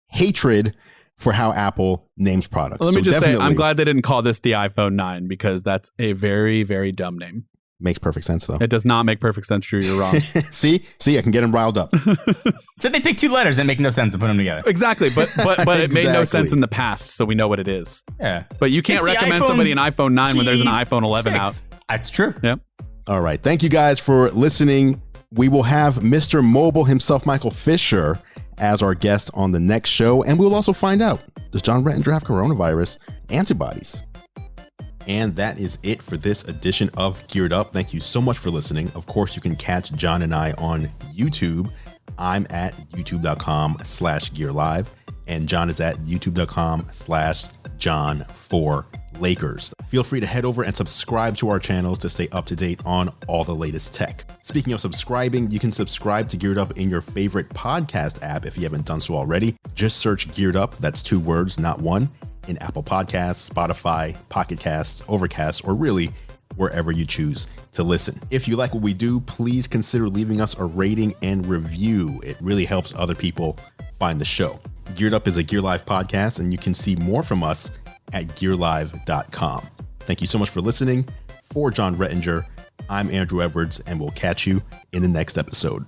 hatred for how Apple names products. Well, let me just say, I'm glad they didn't call this the iPhone 9, because that's a very, very dumb name. Makes perfect sense, though. It does not make perfect sense, Drew. You're wrong. See, I can get him riled up. So they pick two letters that make no sense and put them together. Exactly, but it made no sense in the past, so we know what it is. Yeah, but you can't recommend somebody an iPhone 9 when there's an iPhone 11 out. That's true. Yep. All right. Thank you guys for listening. We will have Mr. Mobile himself, Michael Fisher, as our guest on the next show, and we will also find out, does John Renton draft coronavirus antibodies? And that is it for this edition of Geared Up. Thank you so much for listening. Of course, you can catch John and I on YouTube. I'm at youtube.com/gearlive, and John is at youtube.com/John4Lakers. Feel free to head over and subscribe to our channels to stay up to date on all the latest tech. Speaking of subscribing, you can subscribe to Geared Up in your favorite podcast app if you haven't done so already. Just search Geared Up, that's 2 words, not one, in Apple Podcasts, Spotify, Pocket Casts, Overcast, or really wherever you choose to listen. If you like what we do, please consider leaving us a rating and review. It really helps other people find the show. Geared Up is a Gear Live podcast, and you can see more from us at gearlive.com. Thank you so much for listening. For John Rettinger, I'm Andrew Edwards, and we'll catch you in the next episode.